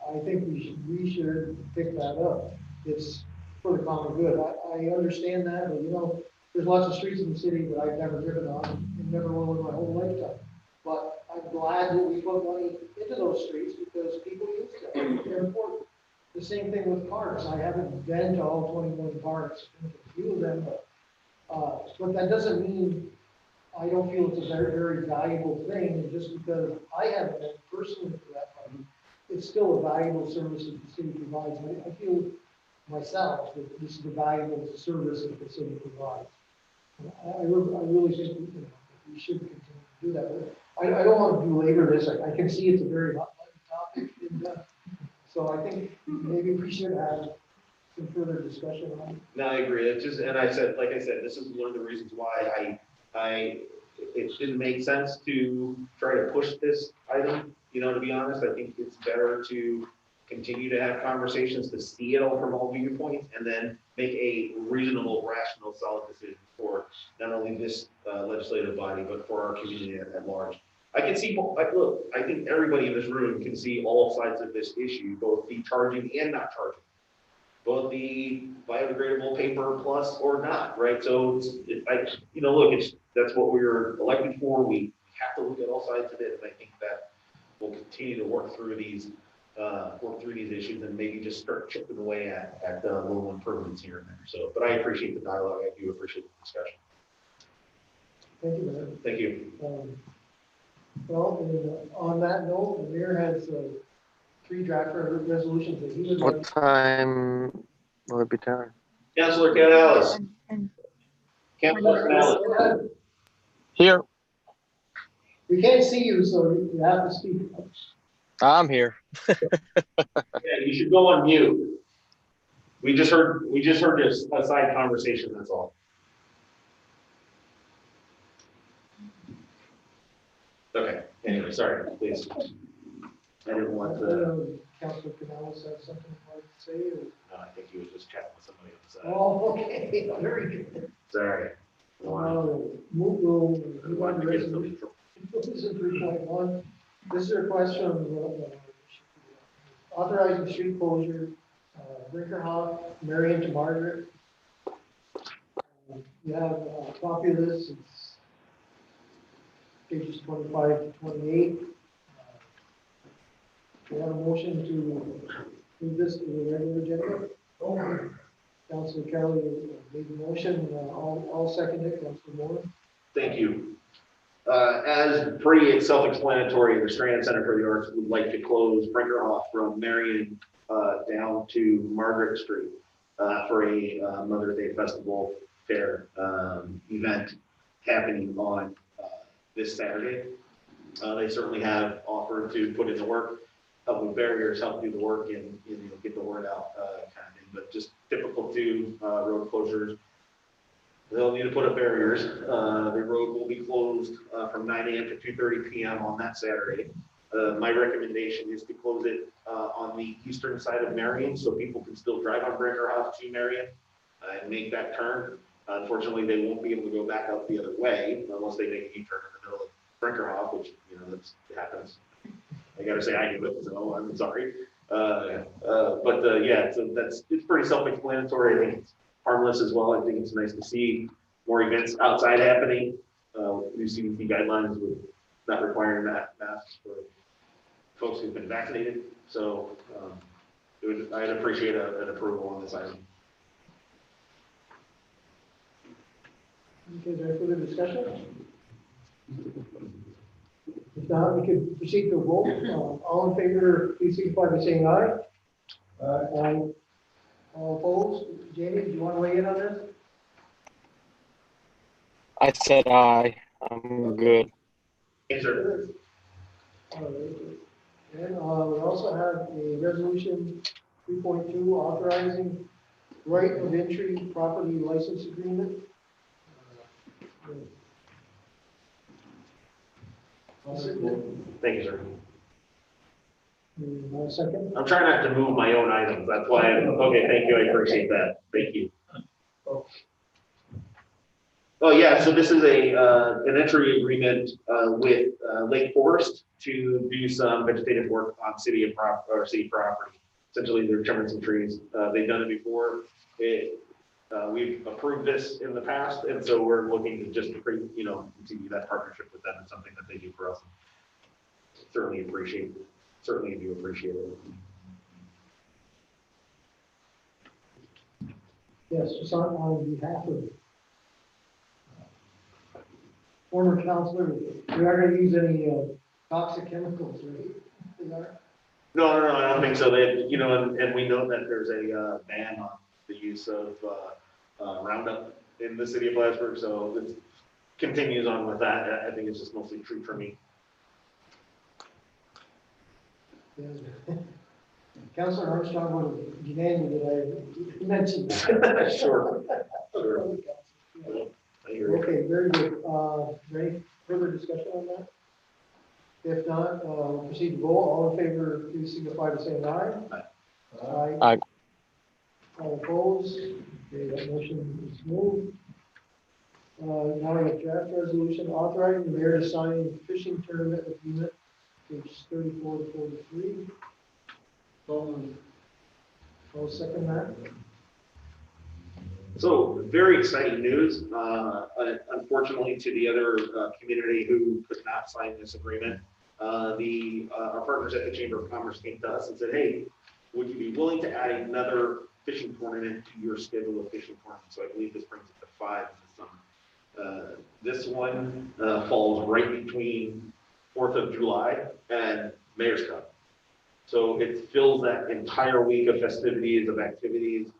I think we should pick that up. It's for the common good. I understand that, but you know, there's lots of streets in the city that I've never driven on and never will in my whole lifetime. But I'm glad that we put money into those streets because people use them. They're important. The same thing with parks. I haven't been to all 21 parks, a few of them, but that doesn't mean I don't feel it's a very, very valuable thing. And just because I haven't been personally to that park, it's still a valuable service that the city provides. I feel myself that this is a valuable service that the city provides. I really think we should continue to do that. But I don't want to belabor this. I can see it's a very hot button topic. And, so I think maybe we should have some further discussion on it. No, I agree. It's just, and I said, like I said, this is one of the reasons why it didn't make sense to try to push this item. You know, to be honest, I think it's better to continue to have conversations, to see it all from all viewpoints, and then make a reasonable, rational, solid decision for not only this legislative body, but for our community at large. I can see, like, look, I think everybody in this room can see all sides of this issue, both the charging and not charging, both the biodegradable paper plus or not, right? So, you know, look, that's what we were elected for. We have to look at all sides of it, and I think that we'll continue to work through these issues and maybe just start chipping away at the little improvements here and there. So, but I appreciate the dialogue. I do appreciate the discussion. Thank you, Mayor. Thank you. Well, and on that note, the mayor has 3 draft resolutions that he would What like. time will it be done? Councilor Canales. Councilor Canales. Here. We can't see you, so you have to speak. I'm here. Yeah, you should go on mute. We just heard this a side conversation, that's all. Okay, anyway, sorry, please. I didn't want to. Councilor Canales have something he'd like to say? Or? No, I think he was just chatting with somebody on the side. Oh, okay, very good. Sorry. We'll move on to resolution 3.1. This is a request from authorizing street closure, Brinkerhoff, Marion to Margaret. You have a copy of this. It's pages 25 to 28. We have a motion to move this to the regular agenda. Councilor Kelly made the motion. I'll second it. Councilor Moore. Thank you. As pretty self-explanatory, the Strand Center for the Arts would like to close Brinkerhoff from Marion down to Margaret Street for a Mother's Day Festival Fair event happening on this Saturday. They certainly have offered to put in the work, help with barriers, help do the work, and get the word out, kind of thing. But just typical to road closures. They'll need to put up barriers. The road will be closed from 9 a.m. to 2:30 p.m. on that Saturday. My recommendation is to close it on the eastern side of Marion, so people can still drive on Brinkerhoff to Marion and make that turn. Unfortunately, they won't be able to go back out the other way unless they make a U-turn in the middle of Brinkerhoff, which that happens. I gotta say I do it, so I'm sorry. Yeah, so it's pretty self-explanatory. I think it's harmless as well. I think it's nice to see more events outside happening. New CDC guidelines with not requiring masks for folks who've been vaccinated. So I'd appreciate an approval on this item. Okay, is there further discussion? If not, we could proceed to a vote. All in favor, please signify by saying aye. Aye. All opposed? Jamie, do you want to weigh in on this? I said aye. I'm good. Yes, sir. All right. And, we also have a resolution 3.2 authorizing right of entry property license agreement. Thank you, sir. One second. I'm trying not to move my own items, that's why, okay, thank you, I appreciate that, thank you. Oh, yeah, so this is an entry agreement, with, Lake Forest to do some vegetative work on city property. Essentially, they're trimming some trees, they've done it before, we've approved this in the past, and so we're looking to just, continue that partnership with them, and something that they do for us. Certainly do appreciate it. Yes, just on behalf of former counselor, we aren't going to use any toxic chemicals, right? Is that- No, I don't think so. They, and we know that there's a ban on the use of Roundup in the city of Plattsburgh, so it continues on with that. I think it's just mostly tree trimming. Yeah. Councilor Armstrong would demand that I mentioned. Sure. Yeah. I hear you. Okay, very good. Any further discussion on that? If not, we'll proceed to vote. All in favor, please signify by saying aye. Aye. Aye. All opposed? Okay, that motion is moved. Now we have draft resolution authorizing the mayor to sign fishing tournament agreement, page 34 to 43. I'll second that. So very exciting news. Unfortunately, to the other community who could not sign this agreement, our partners at the Chamber of Commerce came to us and said, "Hey, would you be willing to add another fishing tournament to your schedule of fishing tournaments?" So I believe this brings it to 5 in the summer. This one falls right between 4th of July and Mayor's Cup. So it fills that entire week of festivities, of activities,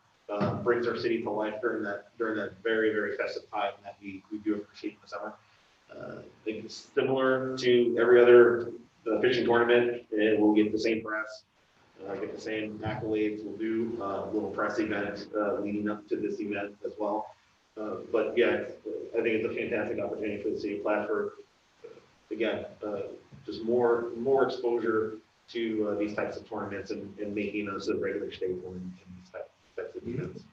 brings our city to life during that very, very festive time that we do appreciate in the summer. I think it's similar to every other fishing tournament, and we'll get the same press, get the same accolades. We'll do a little press event leading up to this event as well. But yeah, I think it's a fantastic opportunity for the city of Plattsburgh. Again, just more exposure to these types of tournaments and making us a regular staple in these types of events.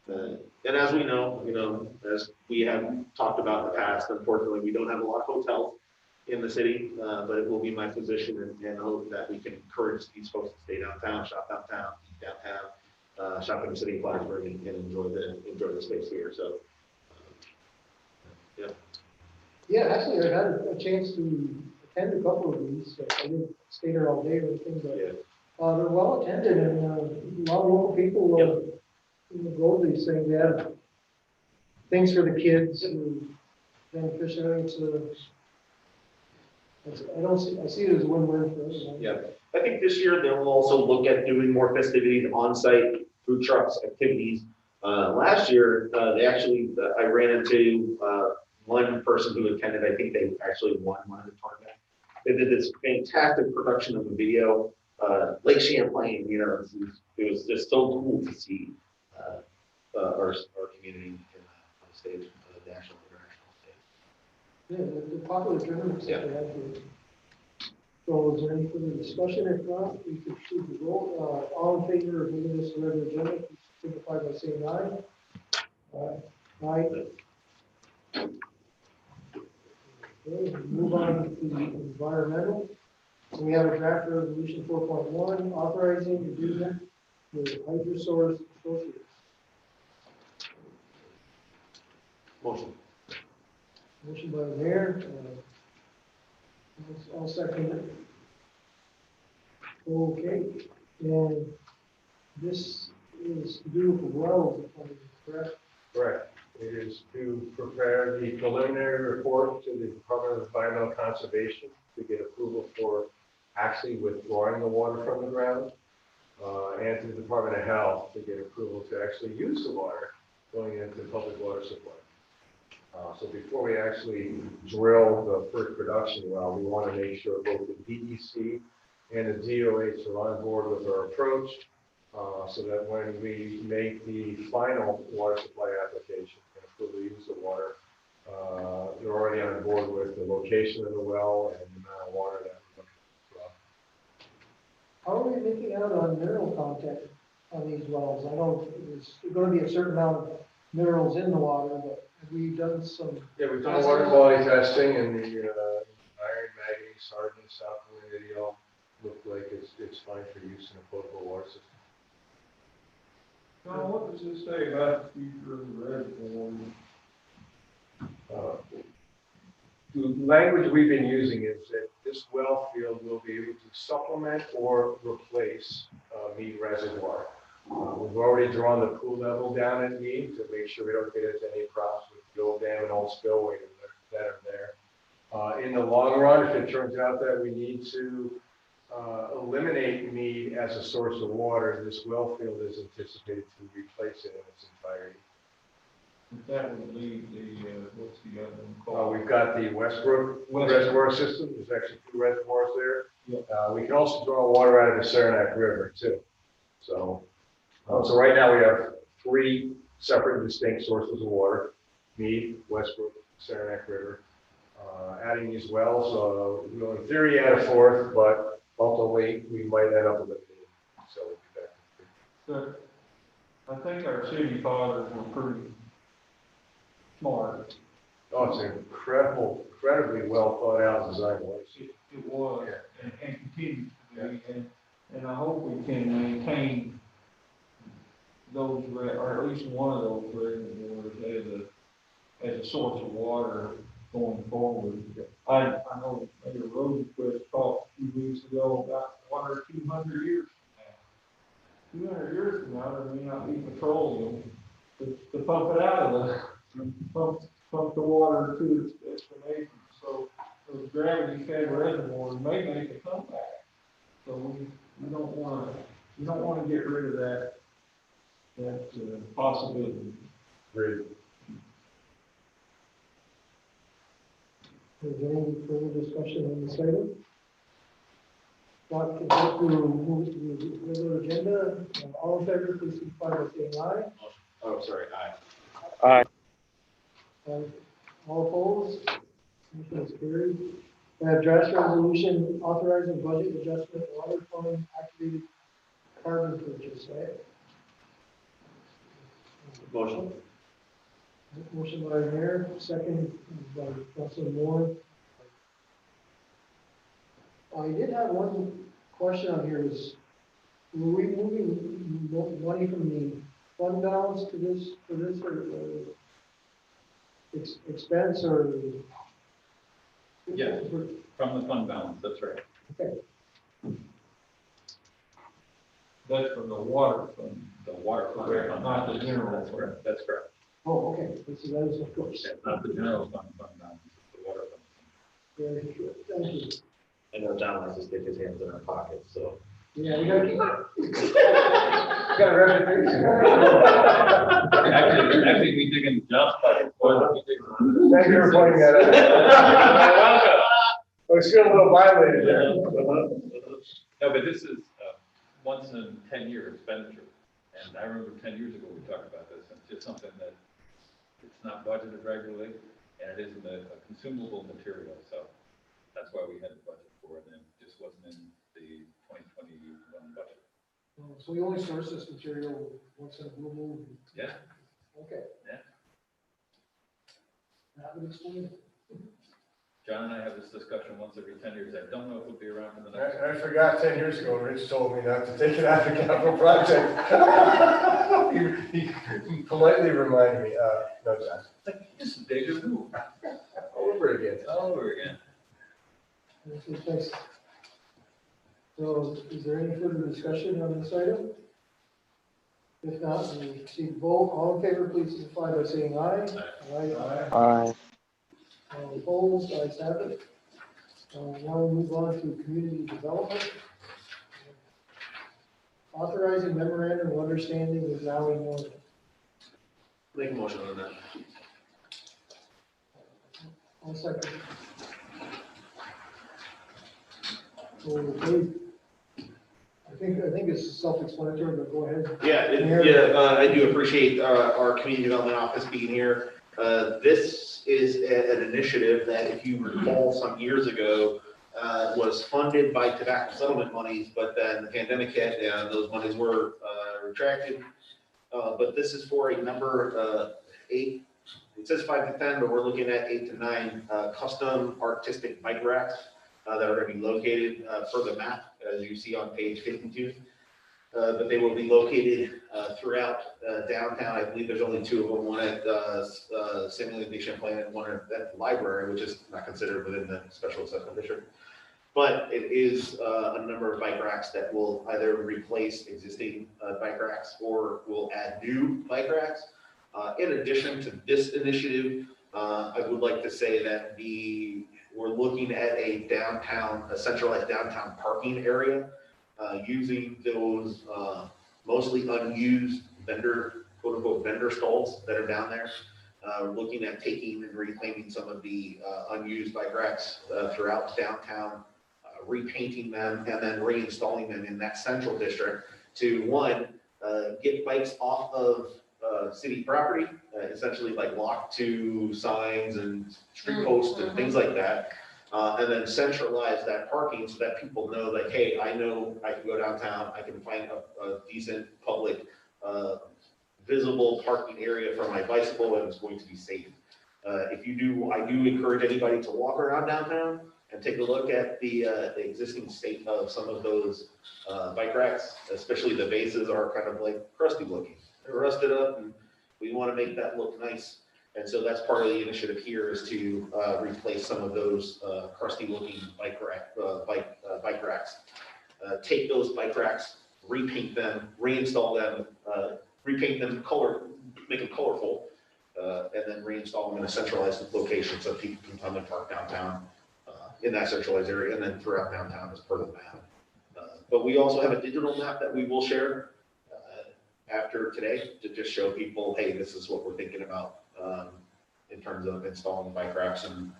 And as we know, as we have talked about in the past, unfortunately, we don't have a lot of hotels in the city, but it will be my position and hope that we can encourage these folks to stay downtown, shop downtown, eat downtown, shop in the city of Plattsburgh, and enjoy the space here. So, yeah. Yeah, actually, I had a chance to attend a couple of these. So I didn't stay there all day or anything, but Yeah. they're well attended, and a lot of local people go to these things. They have things for the kids and beneficiary. I see it as a win-win for everyone. Yeah, I think this year they'll also look at doing more festivities on-site, food trucks, activities. Last year, I ran into one person who attended. I think they actually won one of the tournaments. They did this fantastic production of a video, Lake Champlain. It was just so cool to see our community on the stage, national, international stage. Yeah, the popular tournaments that they have here. So is there any further discussion? If not, we could proceed to vote. All in favor of moving this to regular agenda, please signify by saying aye. Aye. Okay, move on to the environmental. So we have a draft resolution 4.1 authorizing agreement with Hydrosource Associates. Motion. Motion by the mayor. I'll second it. Okay, and this is to do with wells, correct? Correct. It is to prepare the preliminary report to the Department of Environmental Conservation to get approval for actually withdrawing the water from the ground. and to the Department of Health to get approval to actually use the water going into public water supply. So before we actually drill the first production well, we want to make sure both the DEC and the DOH are on board with our approach, so that when we make the final water supply application and approve the use of water, they're already on board with the location of the well and the amount of water that we're looking for. How are we making out on mineral content on these wells? I know there's going to be a certain amount of minerals in the water, but have we done some? Yeah, we've done water quality testing, and the iron, manganese, hardness, alkalinity all look like it's fine for use in a potable water system. John, what does this say about the future of the reservoir? The language we've been using is that this well field will be able to supplement or replace Mead Reservoir. We've already drawn the pool level down at Mead to make sure we don't get into any problems with the old dam and old spillway that are there. In the long run, if it turns out that we need to eliminate Mead as a source of water, this well field is anticipated to replace it in its entirety. That would leave the, what's the other one called? We've got the Westbrook Reservoir System. There's actually 2 reservoirs there. Yeah. We can also draw water out of the Saranac River too. So right now we have 3 separate and distinct sources of water: Mead, Westbrook, Saranac River. Adding these wells, we'll in theory add a 4th, but ultimately we might end up with a so we'll be back. So, I think our city fathers were pretty smart. Oh, it's an incredibly well thought out design. It was, and continues to be, and I hope we can maintain those, or at least one of those reservoirs as a source of water going forward. I know Mayor Rosenquist talked a few weeks ago about 100 or 200 years from now. 200 years from now, there may not be petroleum to pump it out of pump the water to its destination. So those gravity-fed reservoirs may make a comeback. So we don't want to get rid of that possibility. Great. Is there any further discussion on this item? Not to go through the regular agenda. All in favor, please signify by saying aye. Oh, sorry, aye. Aye. All opposed? Motion is carried. We have draft resolution authorizing budget adjustment water fund activated carbon purchase, right? Motion. Motion by Mayor, second by Councilor Moore. I did have one question on here is, were we moving money from the fund balance to this, or expense, or? Yeah. From the fund balance, that's right. Okay, That's from the water fund. The water fund. Not the general. That's correct. That's correct. oh, okay, this is, of course. Yeah, not the general fund balance, it's the water fund. Very good, thank you. I know John likes to stick his hands in our pockets, so. Yeah, we gotta keep. Got a reputation. Actually, we dig in just by the toilet. Thank you for pointing that out. I was feeling a little violated there. No, but this is once in 10-year expenditure. And I remember 10 years ago, we talked about this, and it's just something that it's not budgeted regularly, and it isn't a consumable material, so that's why we had the budget for it, and it just wasn't in the 2021 budget. So we only source this material once in a blue moon? Yeah. Okay. Yeah. That would explain it. John and I have this discussion once every 10 years. I don't know if we'll be around for the next. I forgot 10 years ago, Rich told me not to take it out of the capital project. he politely reminded me, no, John. This is deja vu. All over again. All over again. Okay, thanks. So is there any further discussion on this item? If not, we proceed to vote. All in favor, please signify by saying aye. Aye. Aye. All opposed, ayes have it. Now we move on to community development. authorizing memorandum of understanding with Valley North. Make a motion on that. I'll second. Okay. I think it's self-explanatory, but go ahead. I do appreciate our community development office being here. This is an initiative that, if you recall, some years ago, was funded by tobacco settlement monies, but then the pandemic hit and those monies were retracted. But this is for a number 8, it says 5 to 10, but we're looking at 8 to 9 custom artistic bike racks that are going to be located for the map, as you see on page 52. But they will be located throughout downtown. I believe there's only 2 of them, one at Samuel de Champlain and one at the library, which is not considered within the special assessment district. But it is a number of bike racks that will either replace existing bike racks or will add new bike racks. In addition to this initiative, I would like to say that we're looking at a centralized downtown parking area, using those mostly unused quote unquote vendor stalls that are down there. We're looking at taking and reclaiming some of the unused bike racks throughout downtown, repainting them, and then reinstalling them in that central district to, one, get bikes off of city property, essentially like locked to signs and street posts and things like that. And then centralize that parking so that people know, like, hey, I know I can go downtown, I can find a decent public, visible parking area for my bicycle, and it's going to be safe. I do encourage anybody to walk around downtown and take a look at the existing state of some of those bike racks, especially the bases are kind of like crusty looking. They're rusted up, and we want to make that look nice. And so that's part of the initiative here, is to replace some of those crusty-looking bike racks. Take those bike racks, repaint them, reinstall them, repaint them, make them colorful, and then reinstall them in a centralized location so people can come and park downtown in that centralized area, and then throughout downtown as part of the map. But we also have a digital map that we will share after today to just show people, hey, this is what we're thinking about in terms of installing bike racks and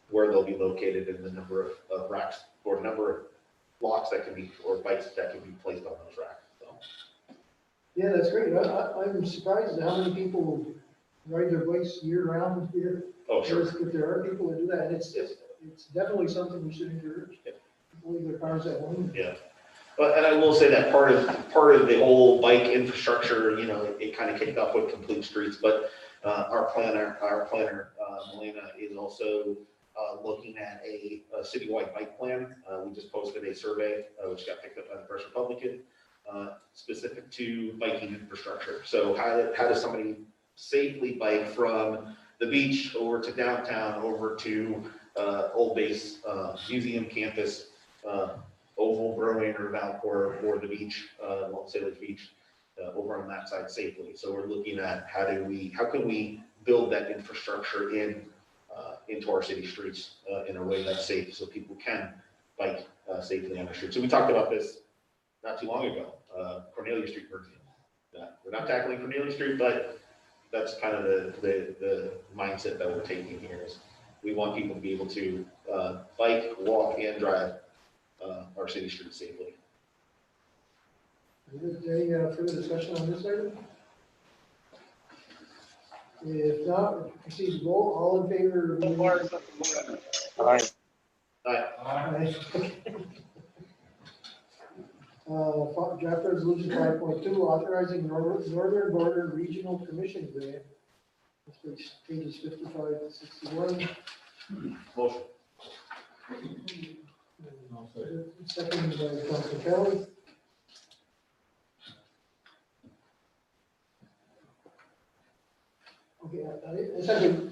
where they'll be located, and the number of racks or number of blocks that can be, or bikes that can be placed on those racks. So. Yeah, that's great. I'm surprised at how many people ride their bikes year round here. Oh, sure. If there are people that do that, and it's definitely something we should encourage. Yeah. People leave their cars at home. Yeah. But, and I will say that part of the whole bike infrastructure, it kind of kicked off with complete streets, but our planner, Melina, is also looking at a citywide bike plan. We just posted a survey, which got picked up by the First Republican, specific to biking infrastructure. So how does somebody safely bike from the beach over to downtown, over to Old Base, Museum Campus, Oval, Brewing, or Valcourt, or the beach, Sailors Beach, over on that side safely. So we're looking at how can we build that infrastructure into our city streets in a way that's safe, so people can bike safely on the street. So we talked about this not too long ago, Cornelia Street, for example. We're not tackling Cornelia Street, but that's kind of the mindset that we're taking here, is we want people to be able to bike, walk, and drive our city streets safely. Any further discussion on this item? If not, proceed to vote. All in favor? Aye. Aye. Draft resolution 5.2, authorizing Northern Border Regional Commission grant. That's pages 55 to 61. Motion. Second by Councilor Kelly. Okay,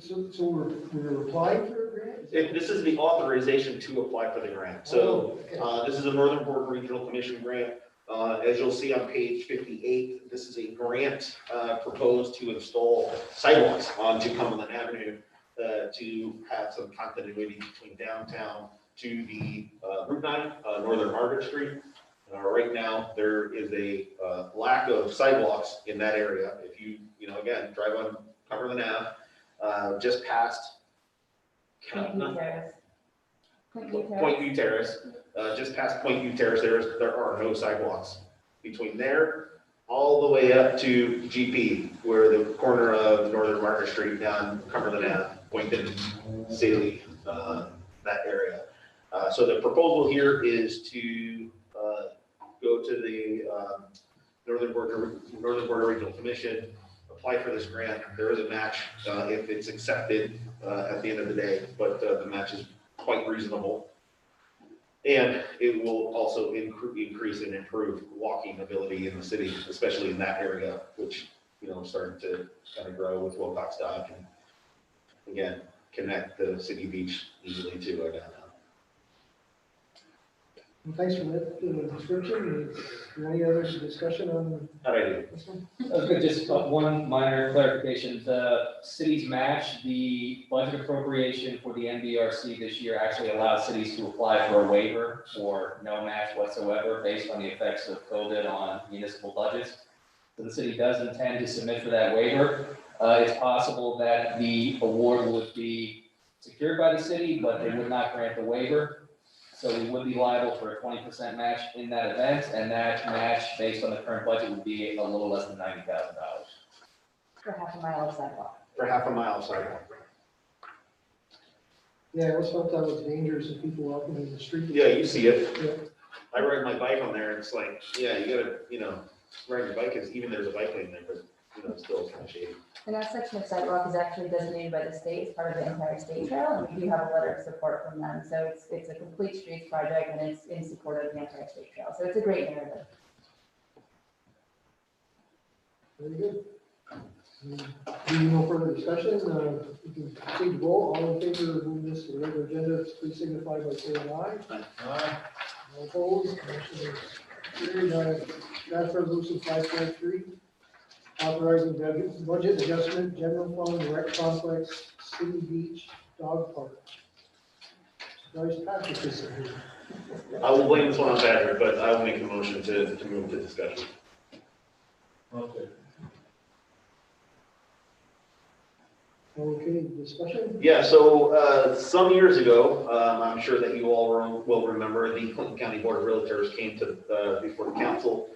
so we're applying for a grant? This is the authorization to apply for the grant. So okay. this is a Northern Border Regional Commission grant. As you'll see on page 58, this is a grant proposed to install sidewalks onto Cumberland Avenue to have some continuity between downtown to the Route 9, Northern Margaret Street. Right now, there is a lack of sidewalks in that area. If you, again, drive on Cumberland Ave, just past Point View Terrace. Point View Terrace, just past Point View Terrace, there are no sidewalks. Between there, all the way up to GP, where the corner of Northern Market Street down Cumberland Ave, Boynton, Saley, that area. So the proposal here is to go to the Northern Border Regional Commission, apply for this grant. There is a match if it's accepted at the end of the day, but the match is quite reasonable. And it will also increase and improve walking ability in the city, especially in that area, which, starting to kind of grow with Wilcox Dock and, again, connect the city beach easily to our downtown. Well, thanks for that description. Is there any other discussion on How'd I do? this one? Okay, just one minor clarification. The cities match the budget appropriation for the NBRC this year actually allows cities to apply for a waiver or no match whatsoever based on the effects of COVID on municipal budgets. So the city does intend to submit for that waiver. It's possible that the award would be secured by the city, but they would not grant the waiver. So we would be liable for a 20% match in that event, and that match, based on the current budget, would be a little less than $90,000. For half a mile of sidewalk. For half a mile sidewalk. Yeah, I always felt that was dangerous if people walking in the street. Yeah, you see it. Yeah. I ride my bike on there, and it's like, yeah, you gotta, riding your bike is, even there's a bike lane there, but, it's still kind of shady. And that section of sidewalk is actually designated by the state as part of the entire state trail, and we do have a letter of support from them. So it's a complete streets project, and it's in support of the entire state trail. So it's a great narrative. Very good. Being no further discussion, we can proceed to roll. All in favor of moving this to the regular agenda, please signify by saying aye. All opposed, motion is carried. Draft resolution 5.3, authorizing budget adjustment, general fund, rec complex, city beach, dog park. Nice Patrick is here. I will blame this one on Patrick, but I will make a motion to move to discussion. Okay. Okay, discussion? Yeah, so some years ago, I'm sure that you all will remember, the Clinton County Board of Realtors came to before the council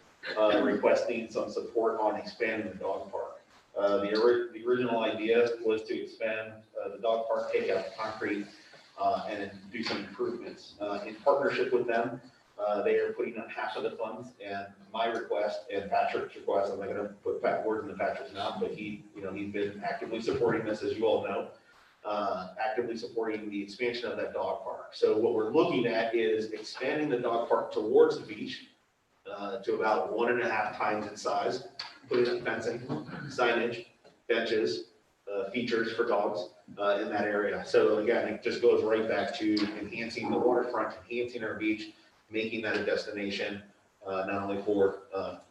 requesting some support on expanding the dog park. The original idea was to expand the dog park, take out the concrete, and do some improvements. In partnership with them, they are putting up half of the funds, and my request and Patrick's request, I'm not gonna put words into Patrick's mouth, but he's been actively supporting this, as you all know, actively supporting the expansion of that dog park. So what we're looking at is expanding the dog park towards the beach to about 1.5 times its size, putting up fencing, signage, benches, features for dogs in that area. So again, it just goes right back to enhancing the waterfront, enhancing our beach, making that a destination, not only for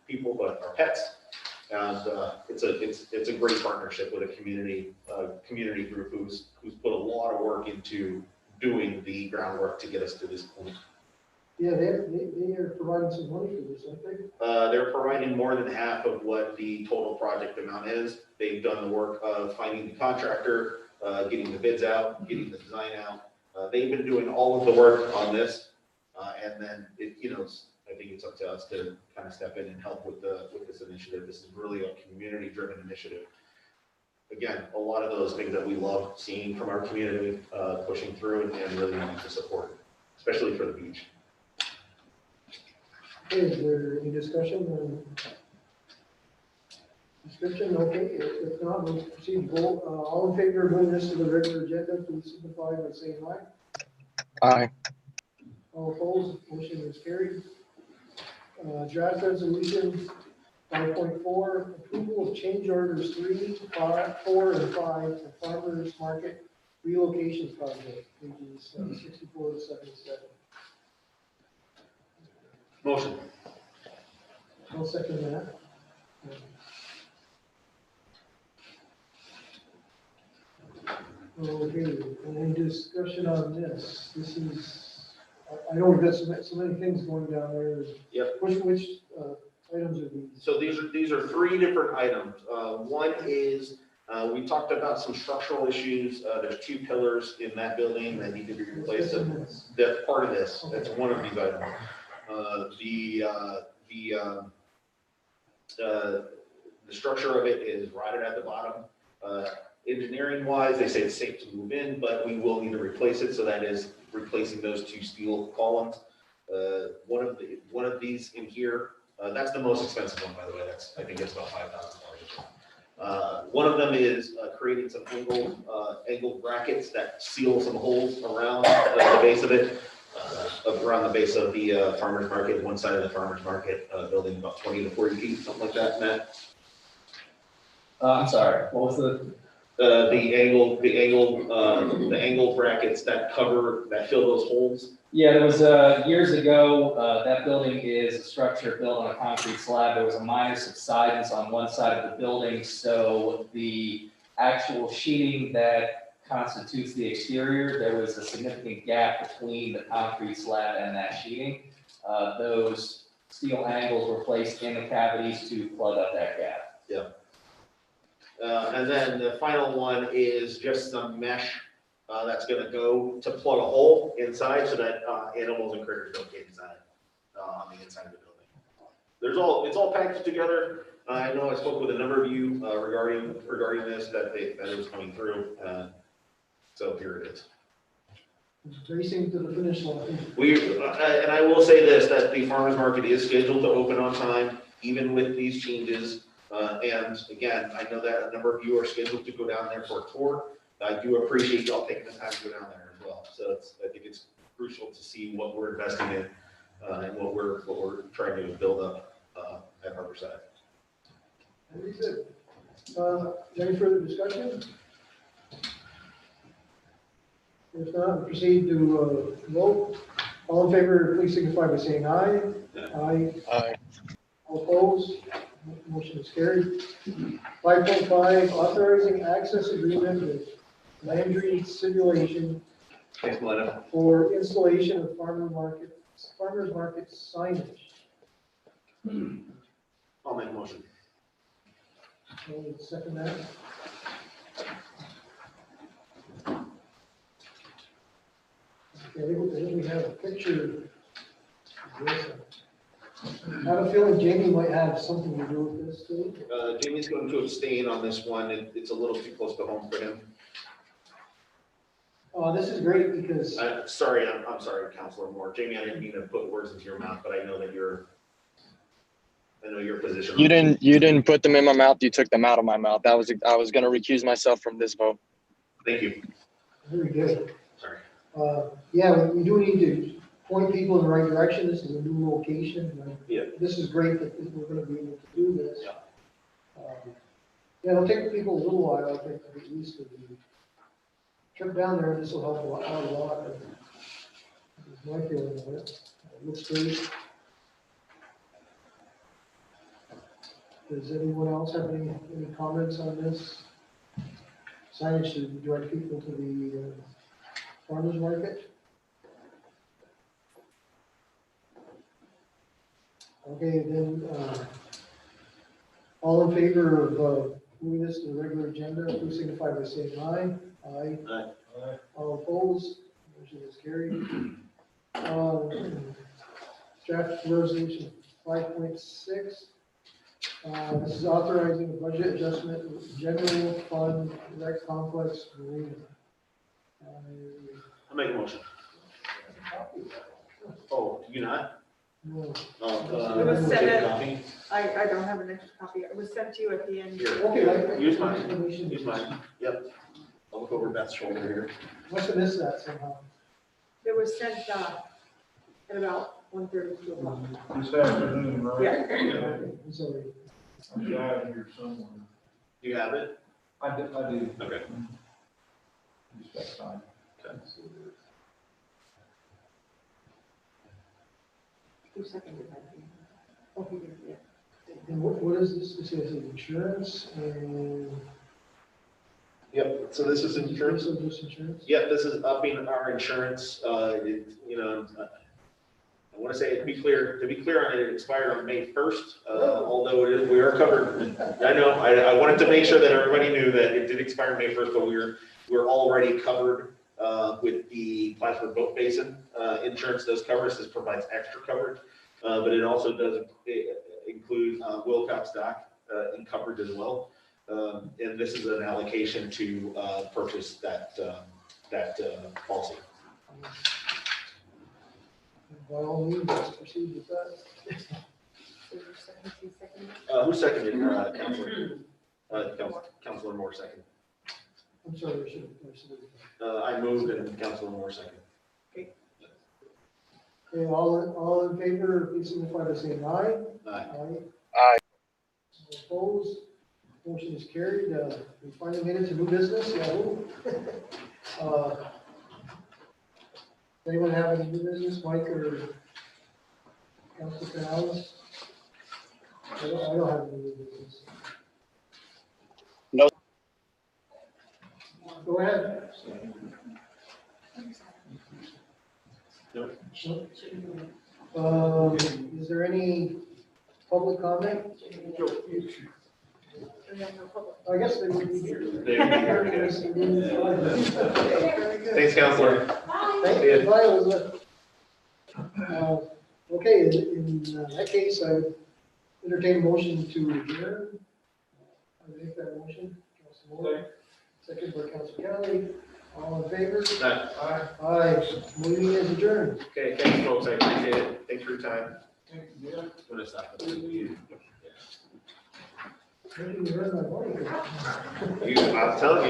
people, but our pets. And it's a great partnership with a community group who's put a lot of work into doing the groundwork to get us to this point. Yeah, they are providing some money for this, aren't they? They're providing more than half of what the total project amount is. They've done the work of finding the contractor, getting the bids out, getting the design out. They've been doing all of the work on this. And then I think it's up to us to kind of step in and help with this initiative. This is really a community-driven initiative. Again, a lot of those things that we love seeing from our community pushing through and really need to support, especially for the beach. Okay, is there any discussion on description? Okay, if not, we'll proceed to vote. All in favor of moving this to the regular agenda, please signify by saying aye. Aye. All opposed, motion is carried. Draft resolution 5.4, approval of change orders 3, 5, 4, and 5 for farmers market relocation project, pages 64 to 77. Motion. I'll second that. Okay, any discussion on this? This is I know we've got so many things going down there. Yep. Which items are these? So these are three different items. One is, we talked about some structural issues. There's two pillars in that building that need to be replaced. That's part of this. That's one of these items. The structure of it is rotted at the bottom. Engineering wise, they say it's safe to move in, but we will need to replace it. So that is replacing those two steel columns. One of these in here, that's the most expensive one, by the way. I think it's about $5,000. One of them is creating some angled brackets that seal some holes around the base of it, around the base of the farmer's market, one side of the farmer's market building, about 20 to 40 feet, something like that, Matt. I'm sorry, what was The angled brackets that fill those holes. Yeah, there was, years ago, that building is a structure built on a concrete slab. There was a minor subsidence on one side of the building, so the actual sheeting that constitutes the exterior, there was a significant gap between the concrete slab and that sheeting. Those steel angles were placed in the cavities to plug up that gap. Yeah. And then the final one is just some mesh that's going to go to plug a hole inside so that animals and critters don't get inside on the inside of the building. It's all packaged together. I know I spoke with a number of you regarding this that it was coming through. So here it is. Racing to the finish line. And I will say this, that the farmers market is scheduled to open on time, even with these changes. And again, I know that a number of you are scheduled to go down there for a tour. I do appreciate y'all taking the time to go down there as well. So I think it's crucial to see what we're investing in and what we're trying to build up at Harborside. Very good. Any further discussion? If not, proceed to vote. All in favor, please signify by saying aye. Aye. Aye. All opposed? Motion is carried. 5.5, authorizing access agreement with Landry Simulation Thanks, Melinda. for installation of farmers market signage. I'll make a motion. Okay, second that. Okay, I think we have a picture of this. I have a feeling Jamie might have something to do with this too. Jamie's going to abstain on this one. It's a little too close to home for him. This is great because, I'm sorry, Councilor Moore. Jamie, I didn't mean to put words into your mouth, but I know your position. You didn't put them in my mouth. You took them out of my mouth. I was going to recuse myself from this vote. Thank you. very good. Sorry. Yeah, we do need to point people in the right direction. This is a new location. Yeah. This is great that we're gonna be able to do this. Yeah. Yeah, it'll take people a little while, I think, to get used to the trip down there. This will help out a lot. That's my feeling of it. It looks great. Does anyone else have any comments on this? Signage to direct people to the farmers market? Okay, then, all in favor of moving this to the regular agenda, please signify by saying aye. Aye. Aye. All opposed, motion is carried. Draft resolution 5.6. This is authorizing a budget adjustment with general fund rec complex marina. I'll make a motion. Oh, do you not? No. It was Take sent a in. copy. I don't have an extra copy. It was sent to you at the end. Here. Okay. Use mine. Use mine. Yep. I'll look over Beth's shoulder here. Must have missed that somehow. It was sent at about 1:30, 2 o'clock. This afternoon, right? Yeah. Okay, I'm sorry. I got it here somewhere. Do you have it? I did. Okay. Just that time. Who seconded that? Oh, he did, yeah. And what is this? This is insurance and Yep, so this is insurance. So just insurance? Yeah, this is upping our insurance, I want to say, to be clear on it, it expired on May 1st, although we are covered. I know, I wanted to make sure that everybody knew that it did expire May 1st, but we're already covered with the Plattsburgh Boat Basin. Insurance does cover us, this provides extra coverage, but it also does include Wilcox Dock in coverage as well. And this is an allocation to purchase that policy. By all means, let's proceed with that. Who seconded, Councilor Moore second? I'm sorry, I should. I moved and Councilor Moore second. Okay, all in favor, please signify by saying aye. Aye. Aye. All opposed, motion is carried. We finally made it to new business. Anyone have any new business, Mike or Councilor Canales? I don't have any new business. No. Go ahead. Is there any public comment? I guess they would be here. Thanks, Councilor. Thank you. Bye, Elizabeth. Okay, in that case, I would entertain a motion to adjourn. I make that motion. Councilor Moore, second by Councilor Kelly. All in favor? Aye. Aye. Meeting is adjourned. Okay, thanks, folks, I appreciate it. Thanks for your time. Yeah. I'm gonna stop. Making me earn my money. I'm telling you.